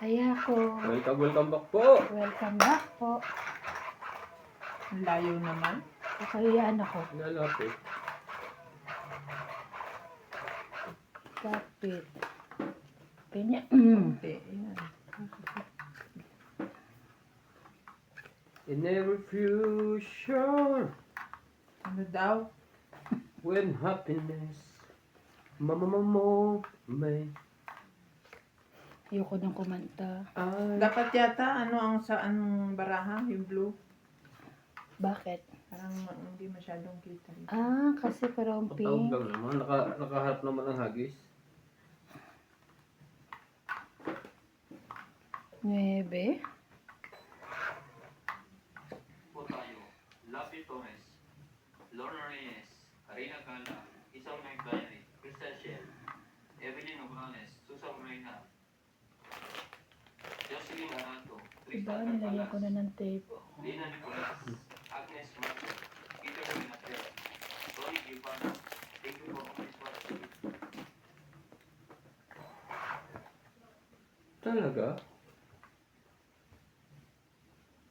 Kaya ko. Welcome back po. Welcome back po. Ang layo naman. Kakayaan ako. Nalapit. Kapit. Kanya. Konti. Ayan. In every future, Ano daw? when happiness, mo may Ayoko nang kumanta. Dapat yata ano ang sa anong baraha, yung blue. Bakit? Parang hindi masyadong kita. Ah, kasi parang Patawag pink. lang naman. Nakaharap naman ang hagis. 9. Po tayo, Lapi Torres, Lorna Reyes, Karina Gala, Isang Mike Diary, Crystal Shell, Evelyn Obrales, Susan Reyna, Jocelyn Arato, Diba, Tristan nilagyan ko na Carpalas, ng tape. Lina Nicolas, Agnes Marco, Peter Minater, Tony Givana. Thank you for always watching. Talaga?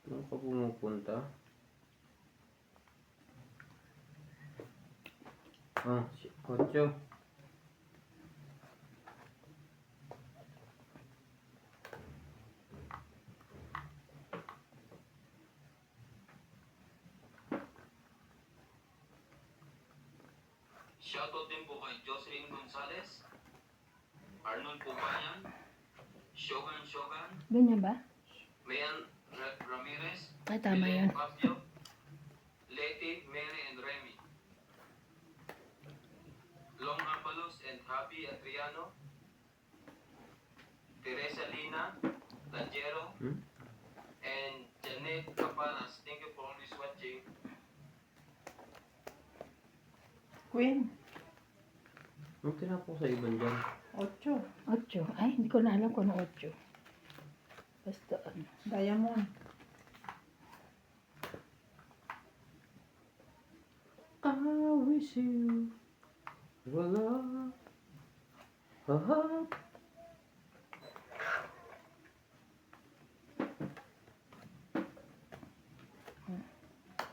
Ano ka pumupunta? Si Ocho. Shoutout din po kay Jocelyn Gonzalez, Arnold Pubayan, Shogun, Ganyan ba? Mayan Ramirez, Ay, tama yun. Fabio, Leti, Mary, and Remy. Long Arbalos and Javi Adriano. Teresa Lina, Lanjero, and Janet Capanas. Thank you for always watching. Queen. Ang tinapok sa iban dyan. 8. 8. Ay, hindi ko na alam kung ano 8. Basta ano. Diamond. I wish you were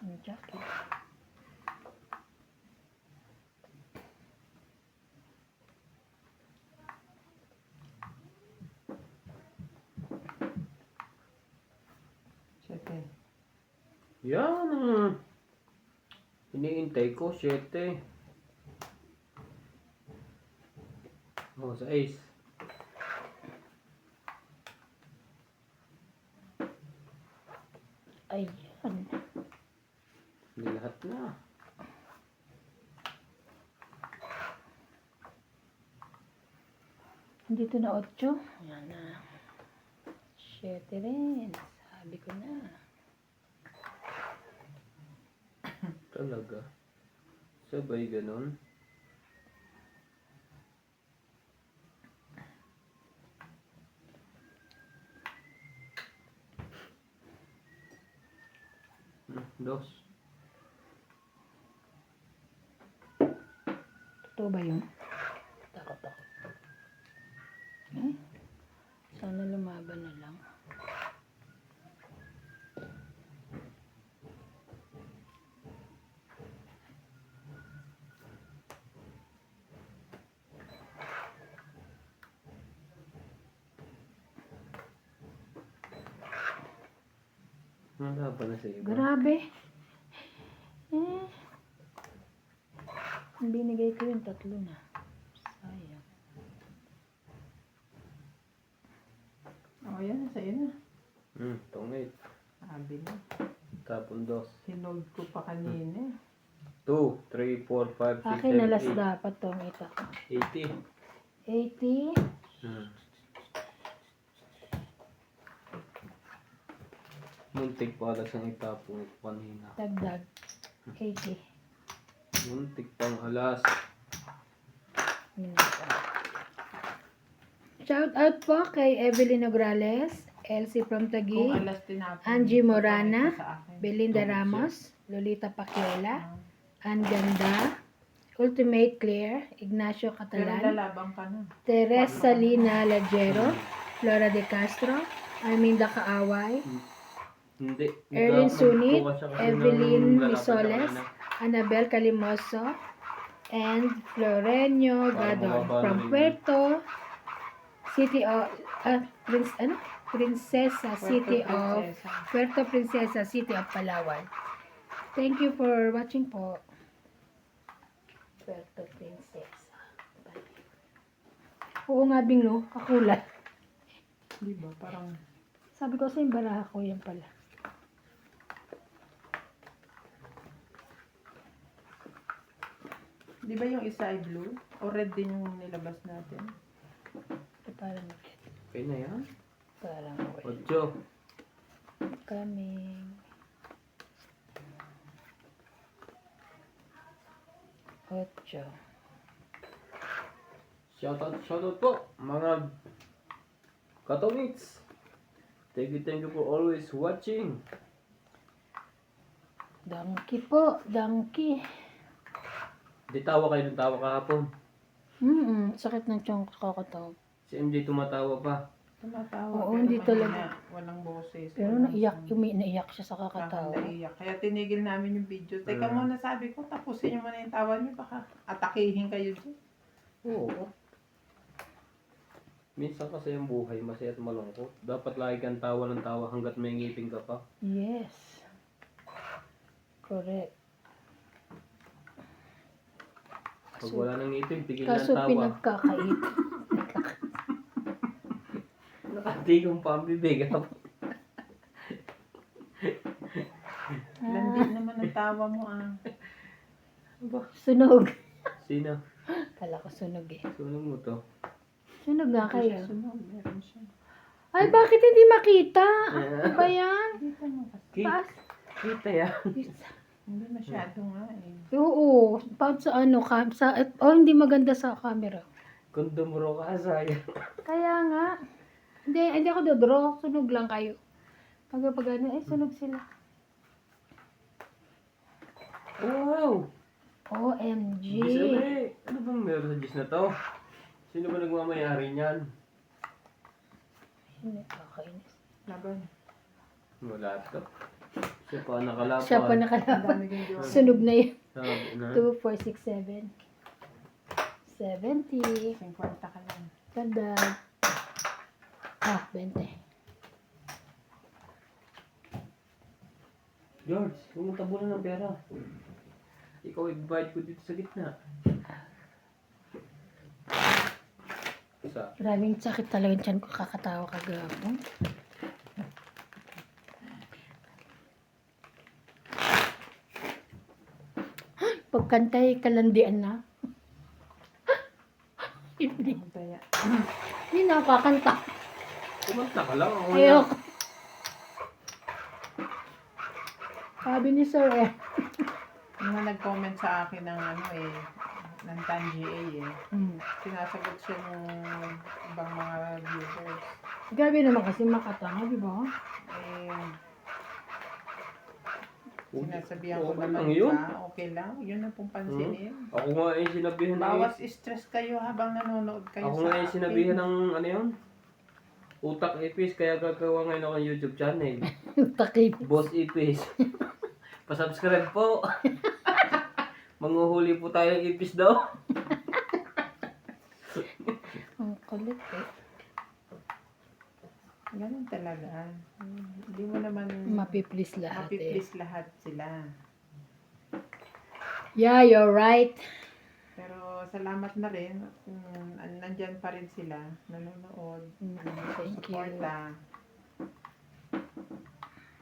Yung jacket. Siyete. Yan ang iniintay ko, 7. Sa ace. Ayan. Hindi lahat na. Dito na 8. Ayan na. 7 rin. Sabi ko na. Talaga. Sabay ganon. Dos. Totoo ba yun? Takot ako. Eh? Sana lumaban na lang. Wala pa na sa iba. Grabe. Ang binigay ko yung 3 na. Sayang. Yan. Sa'yo na. Tungit. Sabi na. Tapon dos. Hinold ko pa kanina. 2, 3, 4, 5, 6, Akin na 7, last 8. dapat tong ita. 80. 80. Muntik pa alas ang itapong ito kanina. Dagdag. 80. Muntik pang alas. Shout out po kay Evelyn Ograles, Elsie from Kung Taguig, alas tinapon. Angie Morana, sa akin. Belinda Ramos, Lolita Paquiola, Ann Ganda, Ultimate Claire, Ignacio Pero Catalan, lalabang ka na. Teresa Lina Lajero, Flora de Castro, Arminda Kaaway, Hindi. Erlyn Sunit, Nagbukas siya kasi ng Evelyn lalaban Misoles, sa kanina. Annabel Calimoso, and Florenio Parang Gadon mababa from na rin Puerto City of Princesa City of Princesa. Puerto Princesa City of Palawan. Thank you for watching po. Puerto Princesa. Oo nga, Bing, no? Kakulay. Di ba? Parang Sabi ko sa yung baraha ko, yan pala. di ba yung isa ay blue? O red din yung nilabas natin? Parang, Okay na yan. parang, 8. coming. 8. Shoutout po, mga Katowics. Thank you for always watching. Donkey po, donkey. Di tawa kayo ng tawa kahapon. Sakit ng tiyong kakataw. Si MJ tumatawa pa. Tumatawa. Oo, pero hindi mahina, talaga. Walang boses. Pero walang naiyak, sound. naiyak siya sa kakatawa. Naiyak. Kaya tinigil namin yung video. Teka Mm. muna, sabi ko, tapusin nyo muna yung tawa nyo. Baka atakihin kayo dyan. Oo. Minsan kasi ang buhay masaya at malungkot. Dapat lagi kang tawa ng tawa hanggat may ngipin ka pa. Yes. Correct. Pag wala nang ngipin, tigil na Kaso ang tawa. pinagkakait. Nakatigong pa ang bibig. Landi naman ang tawa mo ah. Sunog. Sino? Kala ko sunog eh. Sunog mo to. Sunog nga Hindi kayo. siya sunog. Meron siya. Ay, bakit hindi makita? Ano ba yan? Dito mo kasi. Taas. Kita yan. Hindi masyado nga eh. Oo. Paano sa ano? Hindi maganda sa camera. Kung dumuro ka, sayang. Kaya nga. Hindi ako dodraw. Sunog lang kayo. Pag ano, sunog sila. Wow! OMG. Sabi, ano bang meron sa Diyos na to? Sino ba nagmamayari niyan? Nakakainis. Laban. Wala to. Siya pa nakalaban. Siya pa Ang nakalaban. dami kong joke. Sunog na yun. Sabi na. 2, 4, 6, 7. 70. 50 ka lang. Ganda. 20. George, pumunta muna ng pera. Ikaw i-divide ko dito sa gitna. Isa. Maraming sakit talaga yung tiyan ko. Kakatawa kagapon. Pagkantay, kalandian na. Hindi. Ang taya. Hindi na kakanta. Kumanta ka lang. Ako na. Ayoko. Sabi ni Sir eh. Yung mga nag-comment sa akin ng ano eh, ng TanGA eh. Sinasagot siya ng ibang mga viewers. Grabe naman kasi makatanga, di ba? Eh, sinasabihan ko Okay naman lang yun. ba, okay lang, yun ang pong pansinin. Ako nga eh sinabihan Bawas stress kayo habang nanonood kayo Ako sa nga eh akin. sinabihan ng ano yun? Utak Ipis, kaya gagawa ngayon ako ng YouTube channel. Takip. Boss Ipis. Pa-subscribe po. Manguhuli po tayo ng Ipis daw. Ang kulit eh. Ganun talaga. Hindi mo naman Mapiplease lahat eh. mapiplease lahat sila. Yeah, you're right. Pero salamat na rin kung nandyan pa rin sila, nanonood, Thank you. suporta.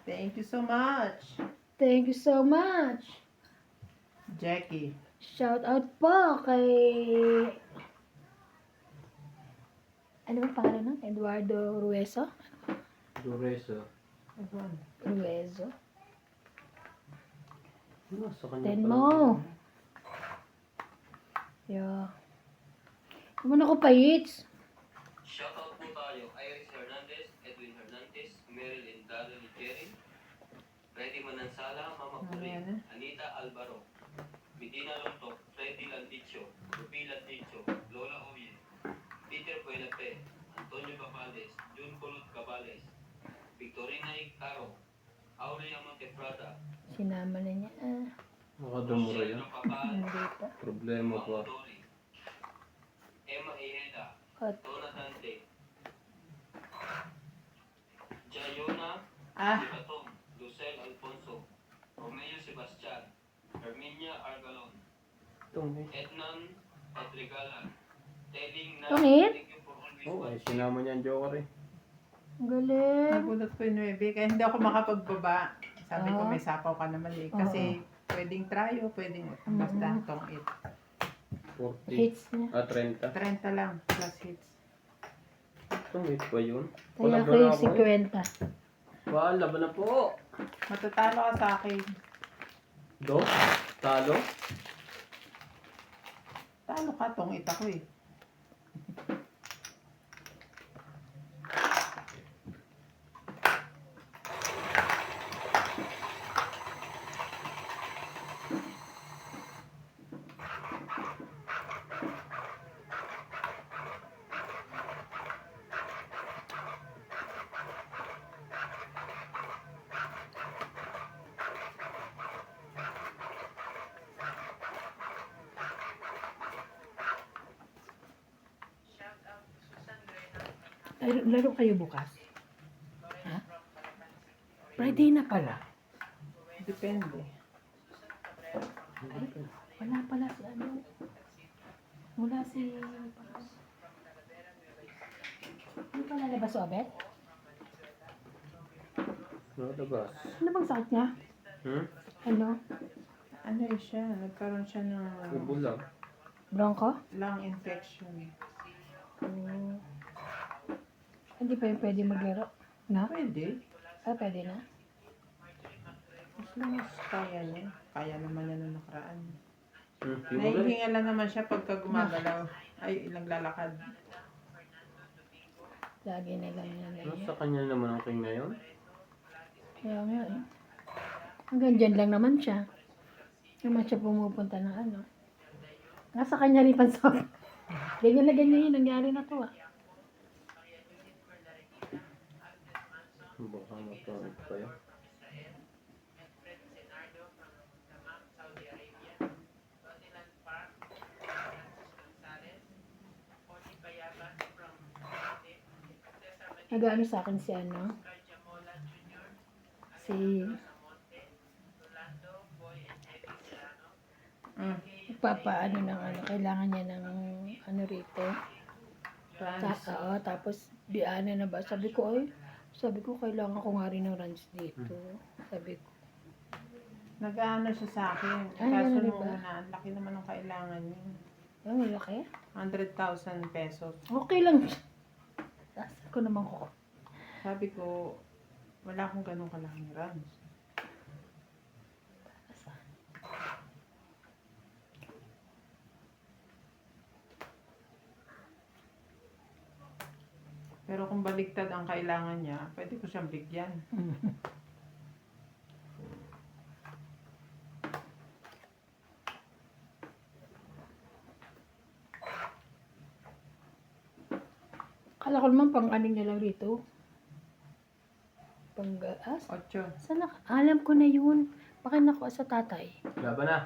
Thank you so much, Thank you so much. Jackie. Shout out po kay... Ano ba pangalan nun? Eduardo Rueso? Duresa. Ewan. Rueso? Ano, sa kanya Ten pala. mo. Yeah. Naman ako pa, Yitz. Shoutout po tayo, Iris Hernandez, Edwin Hernandez, Marilyn Darrell Jerry, Freddy Manansala, Mama Ayan Puri, na. Anita Alvaro, Medina Lonto, Freddy Landicho, Rupi Landicho, Lola Oye, Peter Buenape, Antonio Papales, Aurea Monteprada, Sinama na niya. Makadumura Rochelle yan. Rapapal, Hindi pa. Problema pa. Dori, Emma Ejeda, At Donna Dante, Jayona Libaton, Lucel Alfonso, Romeo Sebastian, Herminia Argalon, Tungit. Ednan Edregalan, Teling na Tungit? thank you for always Oo, ay watching. sinama niya ang joker eh. ang galing. Nabulot ko yung 9, kaya hindi ako makapagbaba. Sabi ko Ah. may sapaw ka naman eh. Kasi pwedeng tryo, pwedeng basta tong it. 40. Hits niya. 30. 30 lang plus hits. Tungit pa yun. Kaya Wala ko yung ba ako eh? 50. Wala ba na po? Matatalo ka sa akin. Do? Talo? Talo ka, tong it ako eh. Laro kayo bukas? Ha? Friday na pala. Depende. Wala pala si ano. Wala si... Hindi pa lalabas o Abet? Nalabas. Ano bang sakit niya? Ano? Ano eh siya? Nagkaroon siya ng Ubo lang. Bronco? lung infection. Oh. Hindi pa yung pwede maglaro? Na? Pwede. Pwede na? As long as kaya niya. Kaya naman niya nung nakaraan. Siguro. Nahihinga lang naman siya pagka gumagalaw. Ay, ilang lalakad. Lagi na lang niya na Nasa kanya naman ang king ngayon. Kaya nga eh. Hanggang dyan lang naman siya. Naman siya pumupunta ng ano. Nasa kanya rin pansok. Ganyan na ganyan yung nangyari na to ah. Baka matawid pa yan. Nag-ano sa akin si ano? Si... Papaano ng ano, kailangan niya ng ano rito. Oo, tapos ano na ba? Sabi ko kailangan ko nga rin ng ranch dito. Sabi ko. Nag-ano siya sa akin. Ay, Kaso ano nung ba? una, ang laki naman ng kailangan niya. Ang laki? 100,000 pesos. Okay lang. Sasa ko naman ko. Sabi ko, wala akong ganun kalaking runs. Pero kung baliktad ang kailangan niya, pwede ko siyang bigyan. Kala ko naman pang aning na lang rito. Pang gas? 8. Sana, alam ko na yun. Baka nakuha sa tatay. Laban na.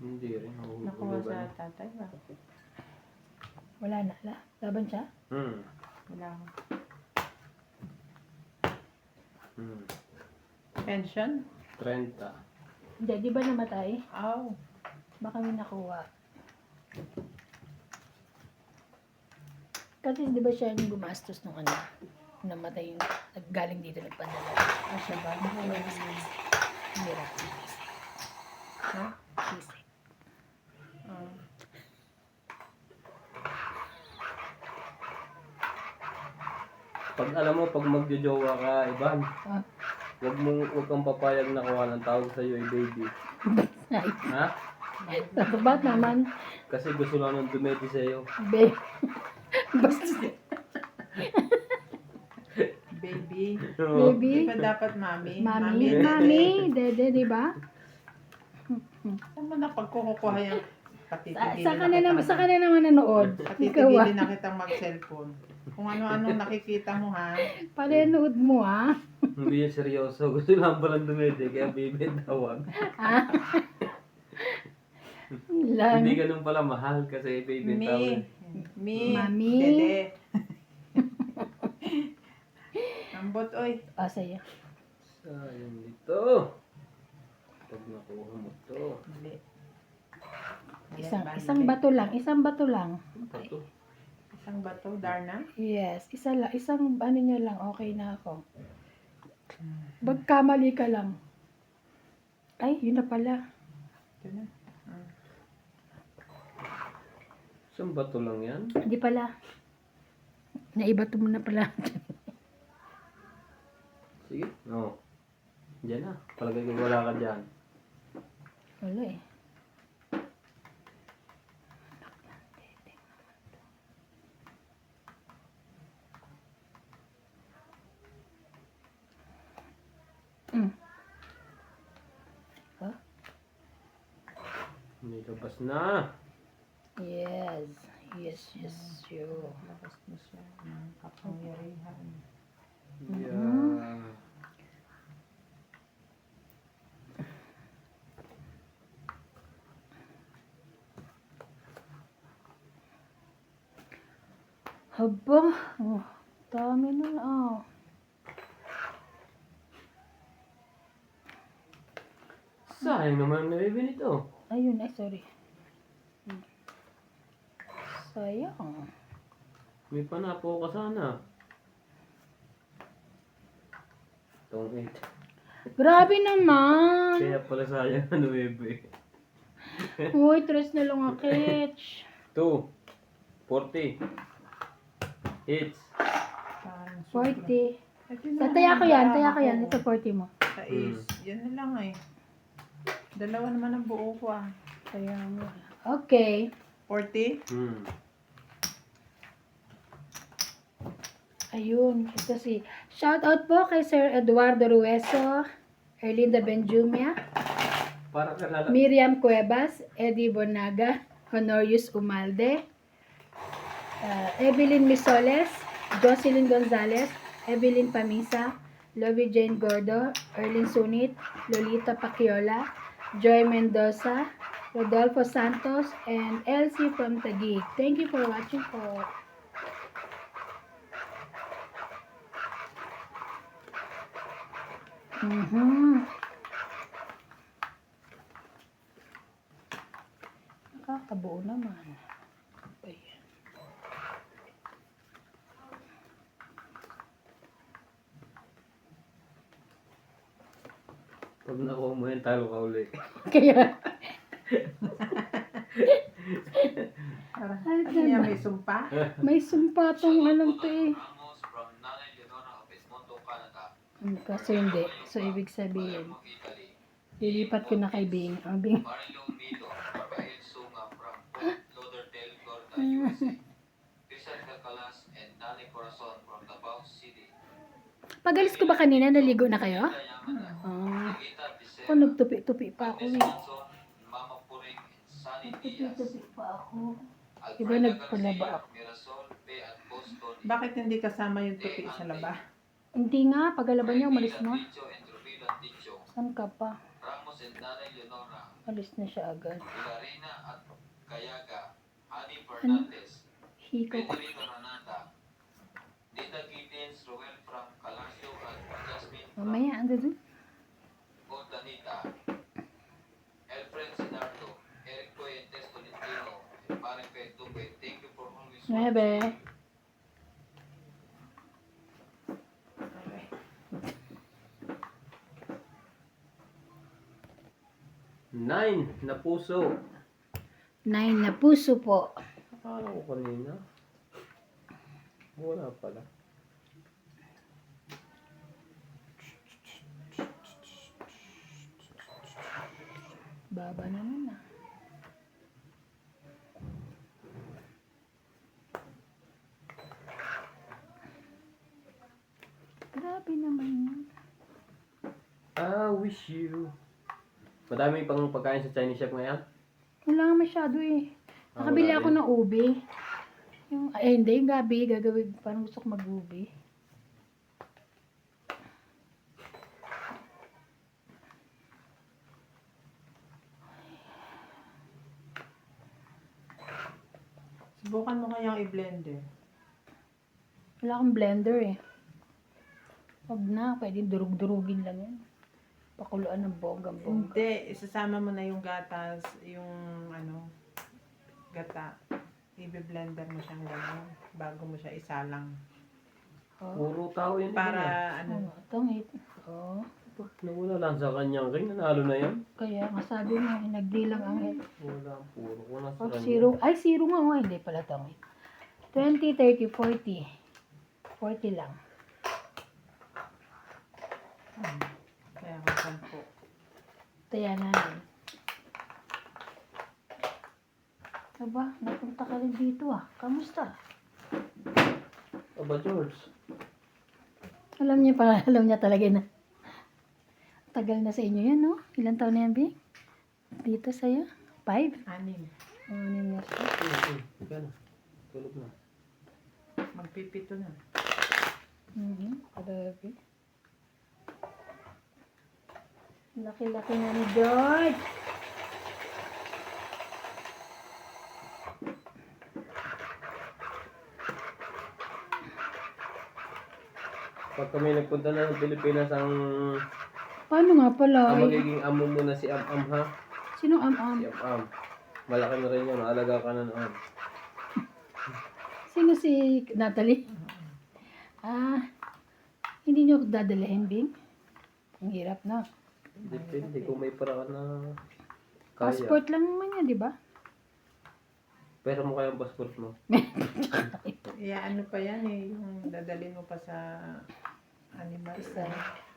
Hindi rin. Nakuha sa tatay ba? Wala na. Laban siya? Wala akong. Hmm. Pension? 30. Hindi, di ba namatay? Aw. Baka may nakuha. Kasi di ba siya yung gumastos nung ano? Namatay yung galing dito nagpadala. Asya ba? Hirap. Ha? Sisi. Ah. Pag alam mo, pag magjojowa ka, Ivan, Ah. huwag kang papayag na kuha ng tawag sa'yo ay baby. Ha? Ba't naman? Kasi gusto lang nung dumedi sa'yo. Basta. Baby. Oo. Baby. Di ba dapat mami? Mami, dede, di ba? Saan mo na pagkukukuha yung patitigilin Sa ka na naman nanood. Ikaw ah. Patitigilin na kitang mag-cellphone. Kung ano-anong nakikita mo ha. Palenood mo ah. Hindi yan seryoso. Gusto lang palang dumede, kaya bibitawag. Lang. Hindi ganun pala mahal kasi bibitawag. Mami. Mami. Dede. Ambot, oy. Sa'yo. Sayang dito. Pag nakuha mo to. Mali. Isang bato lang. Isang bato lang. Ito. Isang bato, Darna. Yes. Isa lang. Isang ano niya lang. Okay na ako. Magkamali ka lang. Ay, yun na pala. Ito na. Isang bato lang yan. Hindi pala. Naibato mo na pala. Sige. No. Diyan na. Palagay ko wala ka dyan. Wala eh. May labas na. Yes. Yes, yes, you. Labas na siya ng kapangyarihan. Yeah. Haba. Oh, dami na. Sayang naman ang nabibin ito. Ayun, ay sorry. Sayang. May panapo ka sana. Itong 8. Grabe naman. Kaya pala sayang ang nabibin. Uy, tres na lang ako, Ketch. 2. 40. Hits. Parang sobra. 40. Ito na, Taya ko yan, dalawa taya ko yan. ako. Ito 40 mo. Tais. Yan na lang eh. Dalawa naman ang buo ko ah. Kaya mo. Okay. 40? Ayun. Ito si. Shout out po kay Sir Eduardo Rueso, Erlinda Benjumia, Para ka Miriam Cuevas, Eddie Bonaga, Honorius Umalde, Evelyn Misoles, Jocelyn Gonzalez, Evelyn Pamisa, Lovie Jane Gordo, Erlyn Sunit, Lolita Paciola, Joy Mendoza, Rodolfo Santos, and Elsie from Taguig. Thank you for watching po. Nakakabuo naman. Ayan. Pag nakuha mo yan, talo ka uli. Kaya, Ano yan, may sumpa? may sumpa tong alam to eh. Ramos from Nanay Leonora of Esmonto, Canada. Kaso hindi. So, ibig sabihin, Palermo, Italy. lilipat ko na kay Bing. Ang Bing. Marilyn Milo, Rafael Sunga from Fort Lauderdale, Florida, USA. Christian Cacalas and Danny Corazon from Davao City. Pagalis ko ba kanina, naligo na kayo? Yamada, Ah, Rita Vicente, ako nagtupi-tupi pa ako Agnes eh. Manson, Mama Puring, and Sunny Diaz. Nagtupi-tupi pa ako. Alfreda nagpalaba Garcia, ako. Mirasol, Bay at Boston. Bakit hindi kasama yung tupi sa laba? Hindi nga, pagalaban niya, umalis na. Ticho and Rubila Ticho. Saan ka pa? Ramos and Nanay Leonora. Alis na siya agad. Hilarina at Kayaga. Ani Fernandez. Hiko ko. Federico Ranata. Dita Gideons, Roel from Calasio at Jasmine from Mamaya, ando dun. Otanita. Alfred Sinardo. Eric Puentes Tolentino. And Pare Duque. Thank you for always Bebe. watching. 9 na puso. 9 na puso po. Akala ko kanina. Wala pala. Baba naman ah. Grabe naman yun. I wish you. Madami pang pagkain sa Chinese shop ngayon. Wala nga masyado eh. Nakabili wala ako rin. ng ube. Hindi, yung gabi. Gagawin, parang gusto ko mag-ube. Subukan mo kayang i-blender. Wala akong blender eh. Huwag na, pwede durug-durugin lang yan. Pakuluan ng bonggang-bongga. Hindi, isasama mo na yung gatas, yung ano, gata. I-blender mo siyang gano'n bago mo siya isalang. Oh, Puro tao yun. Para ano, ano, tungit. Oh, Nawala lang sa kanyang ring. Nanalo na yan. kaya nga sabi mo, nagdilang ang head. Wala, puro ko na sa Oh, kanya. zero. Ay, zero nga. Oh, hindi pala tungit. 20, 30, 40. 40 lang. kaya ako 10. Taya namin. Aba, napunta ka rin dito ah. Kamusta? Aba, George. Alam niya pa, alam niya talaga na. Tagal na sa inyo yan, no? Ilan taon na yan, Bing? Dito sa'yo? 5? 6. 6 na siya. Ika na. Tulog na. Magpipito na. Grabe. Laki-laki na ni George. Pag kami nagpunta na ng Pilipinas, ang Paano nga pala? magiging amo mo na si Am-Am, ha? Sino am-am? Si Am-Am. Malaki na rin yun. Alaga ka na noon. Sino si Natalie? Ah, hindi niyo dadalhin, Bing? Ang hirap na. Depende kung may paraan na kaya. Passport lang naman yan, di ba? Pero mo kaya ang passport mo. Ano pa yan eh, yung dadalhin mo pa sa animal. Isa.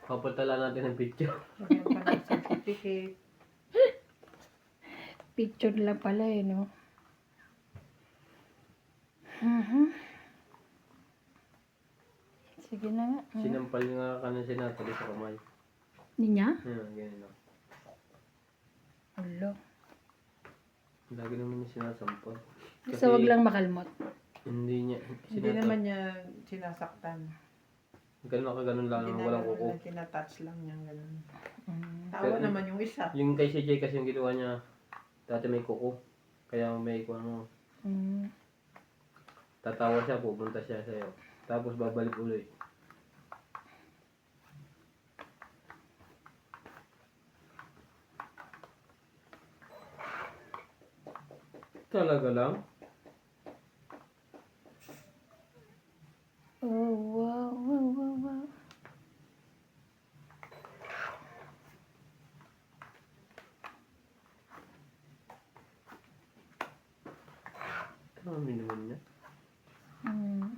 Papatala natin ng picture. Lagyan pa ng certificate. Picture lang pala eh, no? Sige na nga. Sinampal nga ka na si Natalie sa kamay. Hindi niya? Ganyan lang. Hello. Lagi naman niya sinasampal. So, wag lang makalmot. Hindi niya. Hindi naman niya sinasaktan. Ganun ka ganun lang. Walang kuko. Tinatouch lang niya gano'n. Tawa Pero- naman yung isa. Yung kay CJ kasi yung ginawa niya. Dati may kuko. Kaya may kung ano. Mm. Tatawa siya, pupunta siya sa'yo. Tapos babalik ulit. Talaga lang? Oh, wow, wow, wow, wow. Dami naman niya. Mm.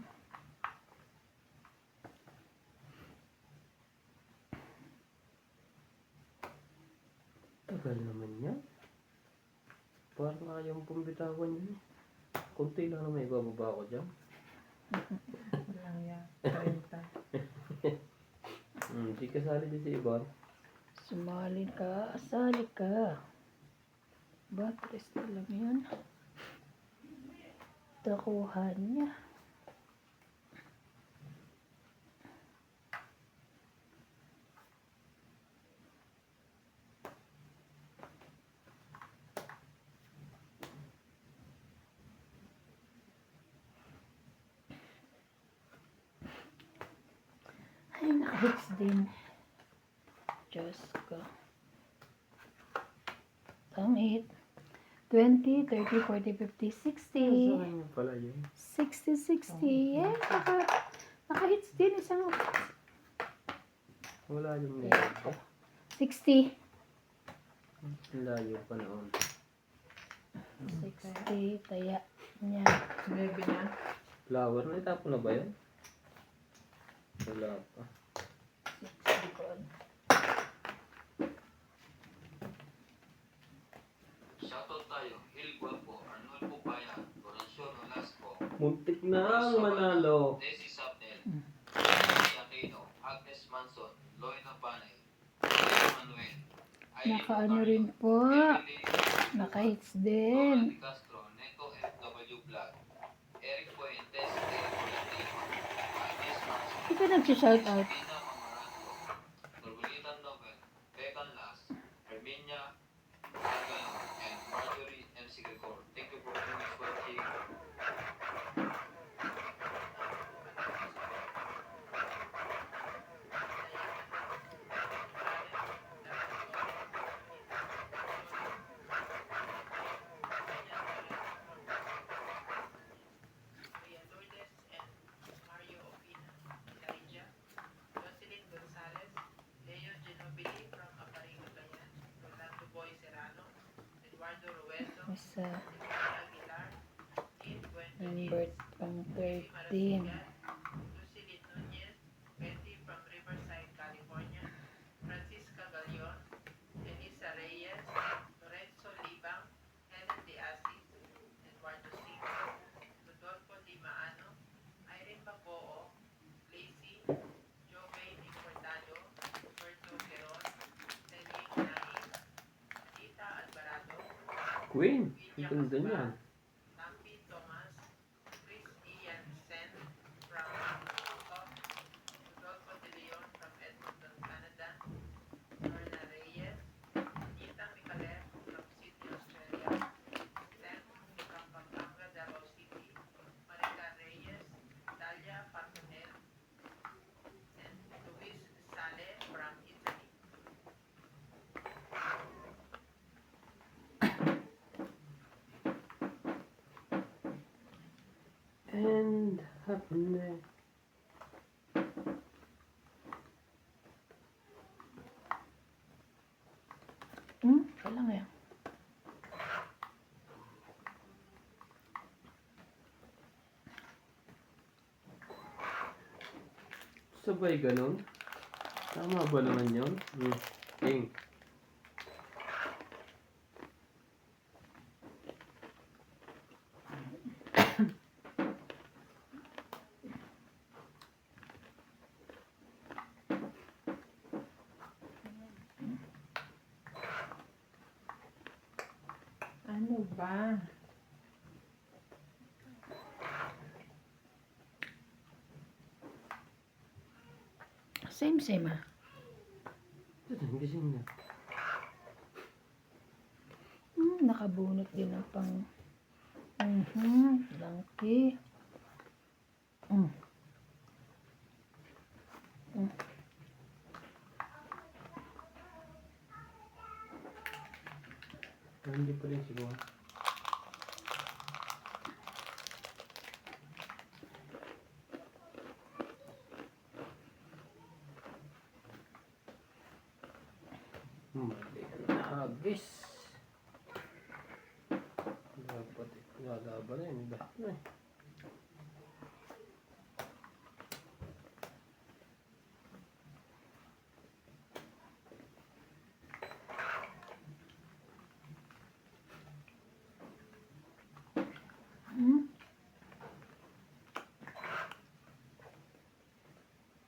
Tagal naman niya. Parang ayaw pong bitawan niya. Kunti lang naman ibababa ko dyan. Walang yan. 30. Di kasali din si Ivan. Sumali ka, asali ka. Ba, tres na lang yun. Takuhan niya. Ay, nakahits din. Diyos ko. Tangit. 20, 30, 40, 50, 60. Sa kanya pala yun. 60, 60. Yeah, naka-hits din isang Wala yung nito. 60. Ang layo pa noon. 60, taya niya. 9 na. Flower na itapon na ba yun? Wala pa. 60 ko. Shoutout tayo, Hil Guapo, Arnold Pupayan, Corazon Nolasco, Muntik na ang manalo. Desi Sapnel, Anthony Aquino, Agnes Manson, Loina Panay, Manuel, Naka-ano rin po. Naka-hits din. Lola Castro, Neto FW Vlog, Eric Fuentes, Eric Olantino, Agnes Manson, Hindi ka nag-shout out. Pina Mamaranto, Turbulitan Nobel, Becan Las, Herminia Argano, and Marjorie MC Gregor. Thank you for watching. Isa. Ang birth pang 13. Lucilin Nunez, Betty from Riverside, California. Francisca Galion, Elisa Reyes, Lorenzo Libang, Helen De Asis, Eduardo Cinco, Rodolfo Limaano, Irene Baboo, Lacey, Jovain Importado, Roberto Queron, Celine Nain, Anita Alvarado, Queen. Ang ganda niyan. Tampi Thomas, Chris Ian Sen from Mexico, Rodolfo De Leon from Edmonton, Canada, Lorna Reyes, Anita Micalef from Sydney, Australia, Tem from Pampanga, Davao City, Marica Reyes, Dalia Patonel, and Luis Sale from Italy. And happiness. Kailan nga yan? Sabay ganun? Tama ba naman yun? King. Ano ba? Same ah. Ito, gising na. Nakabunot din ang pang... Langki. Hindi pa rin siguro. Mali na agis. Dapat lalaban na yun. Lahat na eh.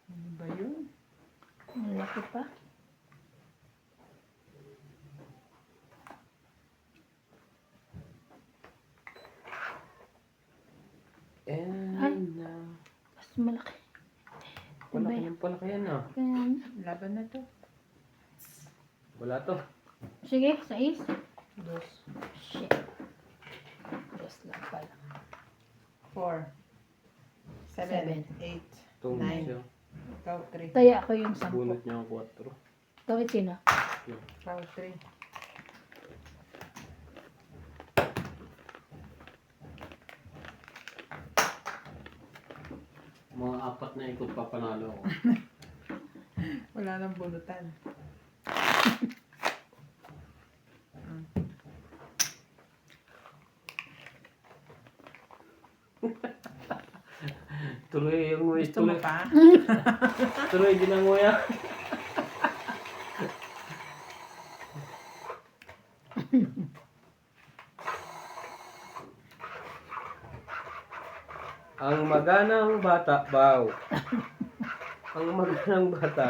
Ano ba yun? Ang laki pa. And Mas malaki. palaki ng palaki yan ah. Kaya, Laban na to. Wala to. sige, 6. Dos. Shit. Dos lang pala. 4. 7. Seven. 8. Itong Nine. siya. Ikaw 3. Taya ako yung 10. Bunot niya ang 4. Bakit sino? Ikaw 3. Mga 4 na ikot pa panalo ako. Wala nang bulutan. Tuloy yung Gusto mo tuloy. pa? Tuloy ginanguya. Ang maganang bata, baw. Ang maganang bata.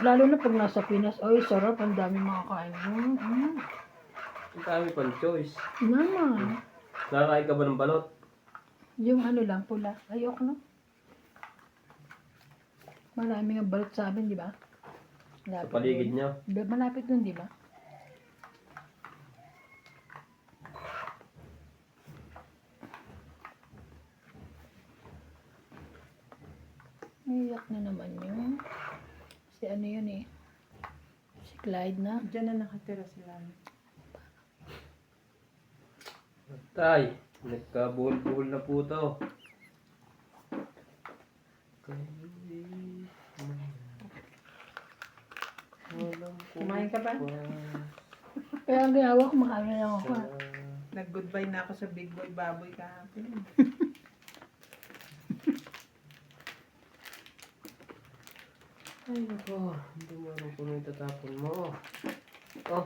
Lalo na pag nasa Pinas, ay sarap, ang dami makakain mo. Ang dami pang choice. Naman. Nakakain ka ba ng balot? Yung ano lang, pula. Ayoko no. Marami nga balot sa amin, di ba? Sa paligid niya. Malapit dun, di ba? Iyak na naman yun. Si ano yun eh. Si Clyde na. Diyan na nakatira sila. Tay, nagkabuhol-buhol na po to. Kumain ka ba? Kaya ang ginawa ko, makaano lang ako. Nag-goodbye na ako sa Big Boy Baboy kahapon. Ay, nako. Hindi mo alam kung ano itatapon mo. Oh,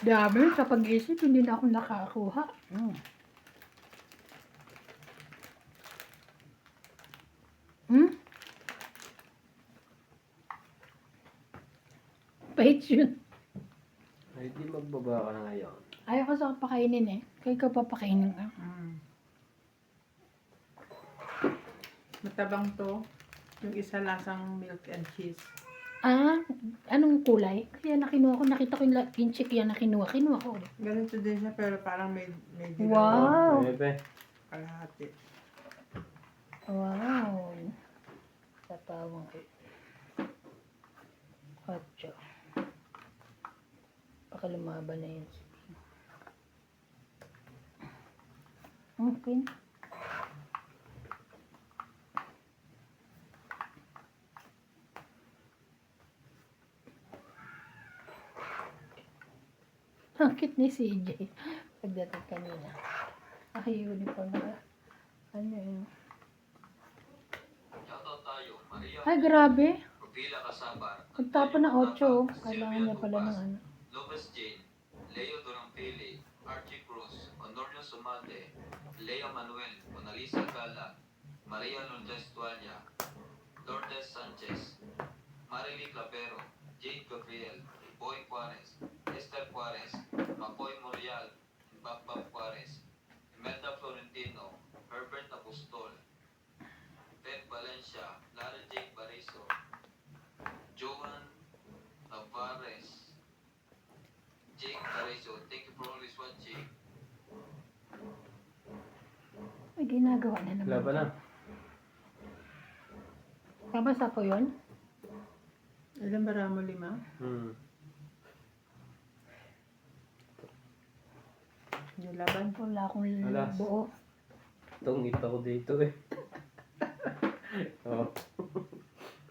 Dami, sa pag-isip, hindi na ako nakakuha. Hmm? Pahit yun. ay di magbaba ka na ngayon. Ayaw ko sa pakainin eh. Kaya ikaw papakainin ka. Matabang to. Yung isa lasang milk and cheese. Ah, anong kulay? Kaya nakinuha ko, nakita ko yung kinchi kaya nakinuha. Kinuha ko ulit. Ganito din siya pero parang may dilaw. Wow! Bebe. Kalahati. Wow! Tatawang ko. Kotso. Baka lumaban na yun. Okay. Sakit ni CJ. Pagdating kanina. Naka-uniform na. Ano yun? Shoutout tayo, Maria Ay, grabe. Rubila Casabar, Magtapon ng 8. Kailangan niya pala ng ano. Lopez Jane, Leo Durampili, Archie Cruz, Honorio Sumate, Lea Manuel, Monalisa Gala, Maria Lourdes Tualia, Lourdes Sanchez, Marily Clavero, Jade Gabriel, Boy Juarez, Esther Juarez, Makoy Morial, Bambam Juarez, Imelda Florentino, Herbert Apostol, Ted Valencia, Lara Jake Barizo, Joan Tavares, Jake Barizo. Thank you for always watching. Ay, ginagawa na naman. Laban na. Kabasa ko yun? Ilan ba ramo? 5? Yung laban. Wala akong Alas. buo. Tungit ako dito eh. Oh.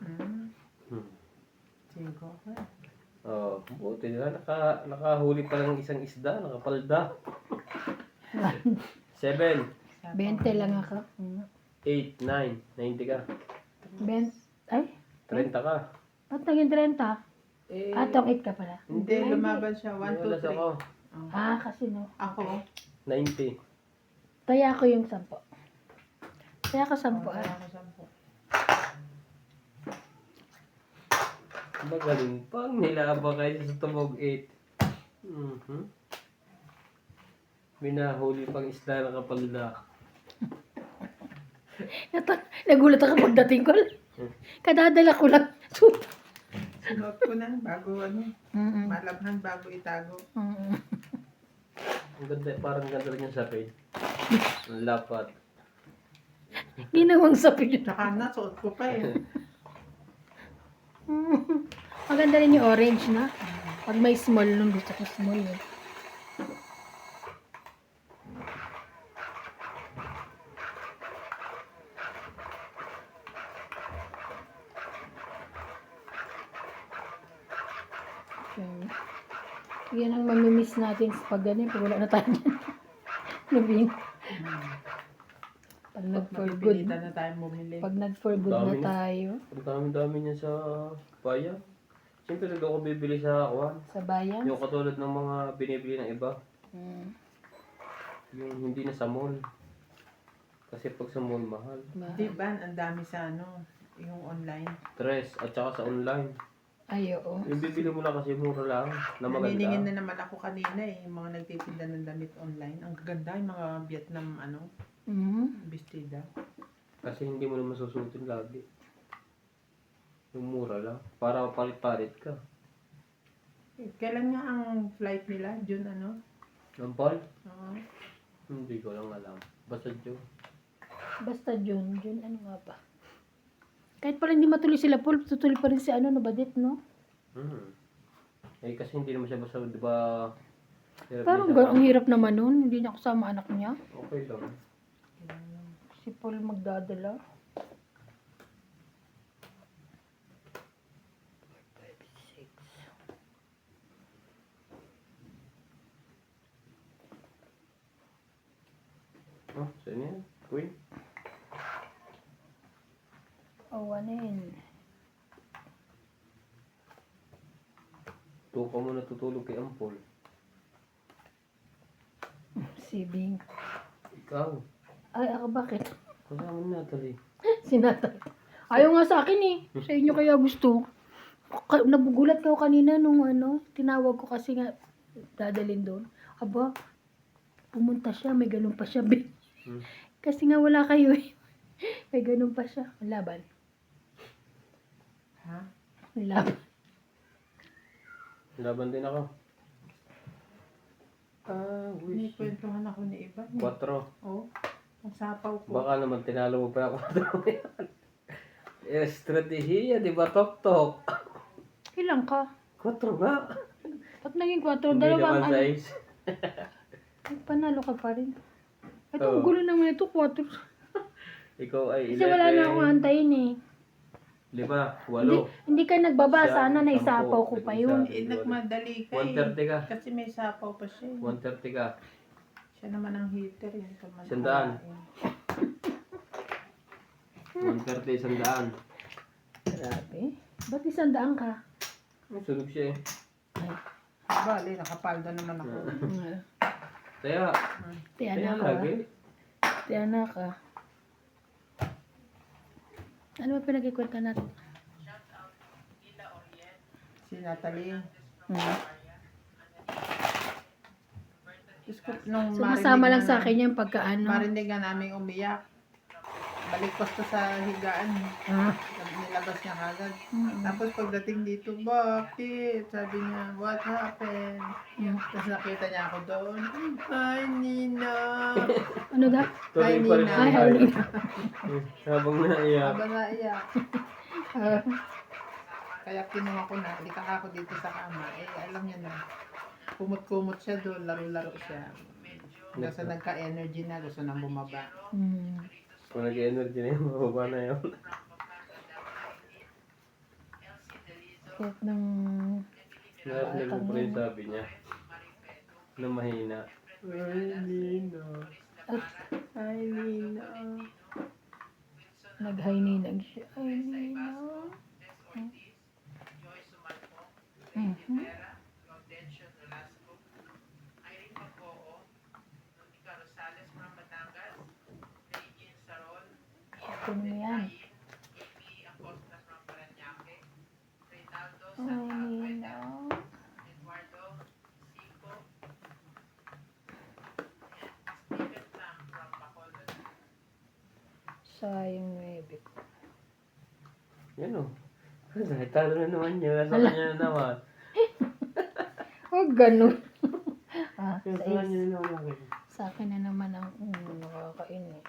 Hmm. Hmm. 5 ka. Oh, buti na nakahuli pa ng isang isda, nakapalda. 7, 20 lang ako. 8, 9, 90 ka. 20. Ay, 30 ka. ba't naging 30? Eh, Atong 8 ka pala. Hindi, Ay, lumaban siya. 1, may 2, alas ako. 3. Ah, kasi no. Ako. 90. Kaya ako yung 10. Kaya ako 10 Kaya ah. ako 10. Magaling pang nilaba kayo sa tumog 8. Minahuli pang isda na kapalda. Nagulat ako pagdating ko. Kadadala ko lang. Sinuot ko na bago malabhan bago itago. Ang ganda, parang ganda rin yung sapid. Ang lapat. Ginawang sapid. Tsaka na, suot ko pa eh. Maganda rin yung orange na. Pag may small nun, gusto ko small eh. Yan ang mamimiss natin sa pag ganyan. Pag wala na tayo dyan. Nabing. Pag nag-for good. Mapipilitan na tayo bumili. Pag nag-for good na Dami. tayo. Ang dami-dami niya sa bayan. Siyempre, doon ako bibili sa Juan. Sa bayan. Yung katulad ng mga binibili ng iba. Mm. Yung hindi na sa mall. Kasi pag sa mall, mahal. Di ba, ang dami sa ano, yung online. Tres, at saka sa online. Ay, oo. Yung bibili mo lang kasi mura lang, na Naniningin maganda. na naman ako kanina eh, yung mga nagtitinda ng damit online. Ang gaganda yung mga Vietnam bestida. Kasi hindi mo naman susutin lagi. Yung mura lang. Para palit-palit ka. Kailan nga ang flight nila? June ano? Nampal? Oo. Hindi ko lang alam. Basta Diyo. Basta June, ano nga ba? Kahit pala hindi matuloy sila, Paul, tutuloy pa rin si ano, Nabadit, no? Eh kasi hindi naman siya basta, di ba? Parang ang hirap naman nun, hindi niya kasama anak niya. Okay lang. Si Paul magdadala. kanin. Tuka mo natutulog kay Ampol. Sibing. Ikaw. Ay, ako bakit? Kasama ni Natalie. Sinatay. Ayaw nga sa akin eh. Sa inyo kaya gusto. Nabugulat ka kanina nung tinawag ko kasi nga dadalhin doon. Aba, pumunta siya, may ganun pa siya. Hmm. Kasi nga wala kayo eh. May ganun pa siya. Ang laban. Ha? Ang laban. Laban din ako. May Wish. kwentuhan ako ni Iba. 4. Oh, ang sapaw ko. Baka naman tinalo mo pa ako. Estratehiya, di ba, Tok-Tok? Ilang ka? 4 nga. Pag naging 4, Hindi dalawang naman size. panalo ka pa rin. Ito, Oo. ang gulo naman ito, 4. Ikaw ay 11. Kasi wala na akong antayin eh. Di ba? 8. Hindi ka nagbaba, Siya, sana na 10, isapaw ko pa yun. Eh, nagmadali ka eh. 130 ka. Kasi may sapaw pa siya eh. 130 ka. Siya naman ang heater yun. 100. 130, 100. Grabe. Ba't 100 ka? Sunog siya eh. Bali, nakapalda naman ako. Kaya, Tiyan kaya na ka. lagi. Tiyan na ka. Ano ba pinag-ikwenta natin? Si Natalie. Hmm. Diyos ko, nung Sumasama lang sa na- akin yung pagkaano. Marinig nga namin umiyak. Balik ko sa higaan. Ah. Nilabas niya kagad. Mm. Tapos pagdating dito, bakit? Sabi niya, what happened? Mm. Tapos nakita niya ako doon. Hi, Nina! Ano daw? Tuloy Ay, pa rin Nina. ang Ay, tayo. Nina. Habang naiyak. Habang naiyak. Ah, Kaya kinuha ko na, halika ka ako dito sa kama. Eh, alam niya na. Kumot-kumot siya doon, laro-laro siya. Kasi nagka-energy na, gusto nang bumaba. mm. Kung nag-energy na yun, mababa na yun. Kahit ng... Narinig ko pa rin sabi niya. Na mahina. Ay, Nina. Hi, Nina. Nag-haininag siya. Ay, Nina. Mhm. Ito mo yan. Ay, Nina. Sayang baby ko. Yan o. Dahil talo na naman yun. Nasa kanya na naman. Oh, ganun. Nasa sa, kanya na naman. sa akin na naman ang nakakain eh.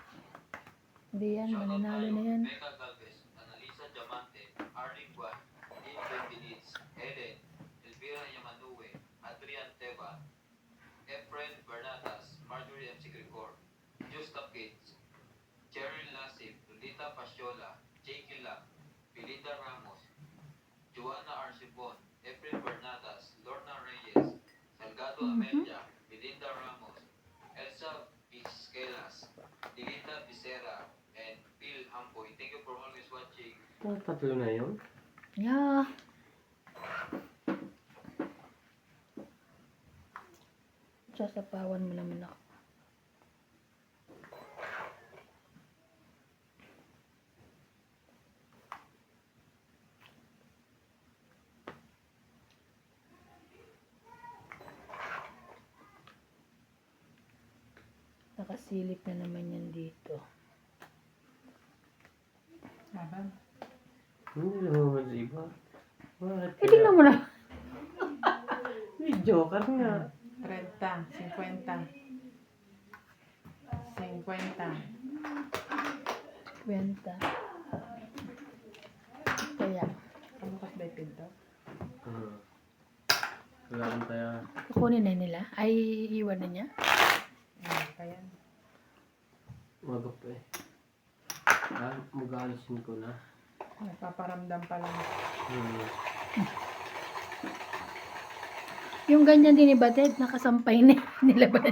Hindi yan, mananalo na yan. Becca Galvez, Annalisa Diamante, Arlene Guan, Dean Benitez, Helen, Elvira Yamanue, Adrian Teva, Efren Bernatas, Marjorie M. Sigricor, Justa Pitts, Cheryl Lasip, Lolita Pasiola, Jake Lam, Belinda Ramos, Joanna Arcibon, Efren Bernatas, Lorna Reyes, Salgado Amelia, Belinda Ramos, Elsa Vizquelas, Dilita Vicera, and Phil Ampoy. Thank you for always watching. Tatlo na yun. Yeah. Sasapawan mo naman ako. Nakasilip na naman yan dito. Laban. Hindi naman sa iba. Bakit Eh, tingnan mo na. May joker nga. 30, 50. 50. Kwenta. Kaya, Ano kas ba ito? Wala kang taya. kukunin na nila. Ay, iwan na niya. Kaya. Magap eh. Mag-aalisin ko na. Nagpaparamdam pa lang. Yung ganyan din ni Batet, nakasampay na nila ba na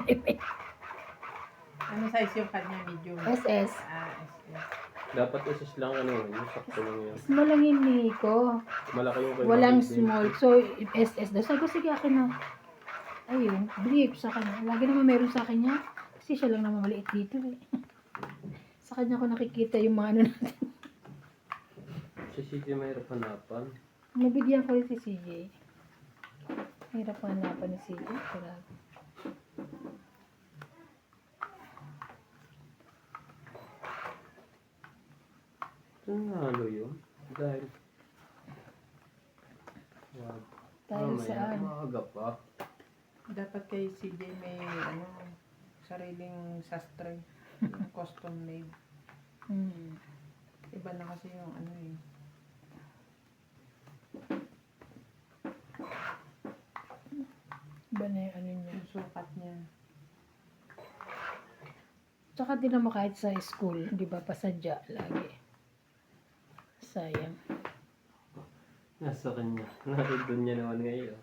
Ano size yung kanya? Medium? SS. Ah, SS. Dapat isis lang ano, yung sakto lang yun. Small lang hinihingi ko. Malaki yung kay Walang Mabel. small. So, SS daw. Sabi ko, sige akin na. Ayun, brief sa kanya. Lagi naman meron sa kanya. Kasi siya lang naman maliit dito eh. Sa kanya ko nakikita yung mga ano natin. Si CJ mahirap hanapan. Nabigyan ko rin si CJ. Hirap hanapan ni CJ. Grabe. Halo yun. Dahil. Wag. Dahil Mamaya, saan? maaga pa. Dapat kay CJ may ano, sariling sastre. Yung custom made. Hmm. Iba na kasi yung ano eh. Iba na yung ano niya. Yung sukat niya. Tsaka din naman kahit sa school, di ba, pasadya lagi. Sayang. Nasa kanya. Narindon niya naman ngayon.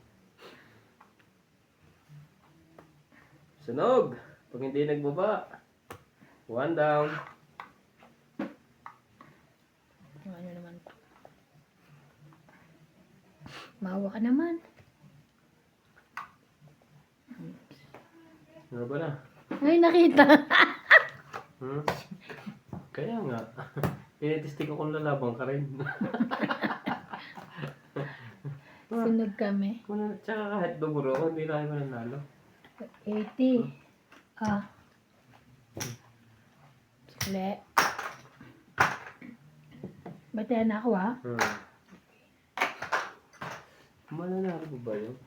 Sunog! Pag hindi nagbaba. One down. Ano naman to? Mawa ka naman. Ano ba na? Ay, nakita. Hmm? Kaya nga. Tinitesting ko kung lalabang ka rin. Sunog kami. Tsaka kahit dumuro ako, hindi na kayo mananalo. 80. Ah. Sule. Batayan na ako ah. Mananalo ba ba yun?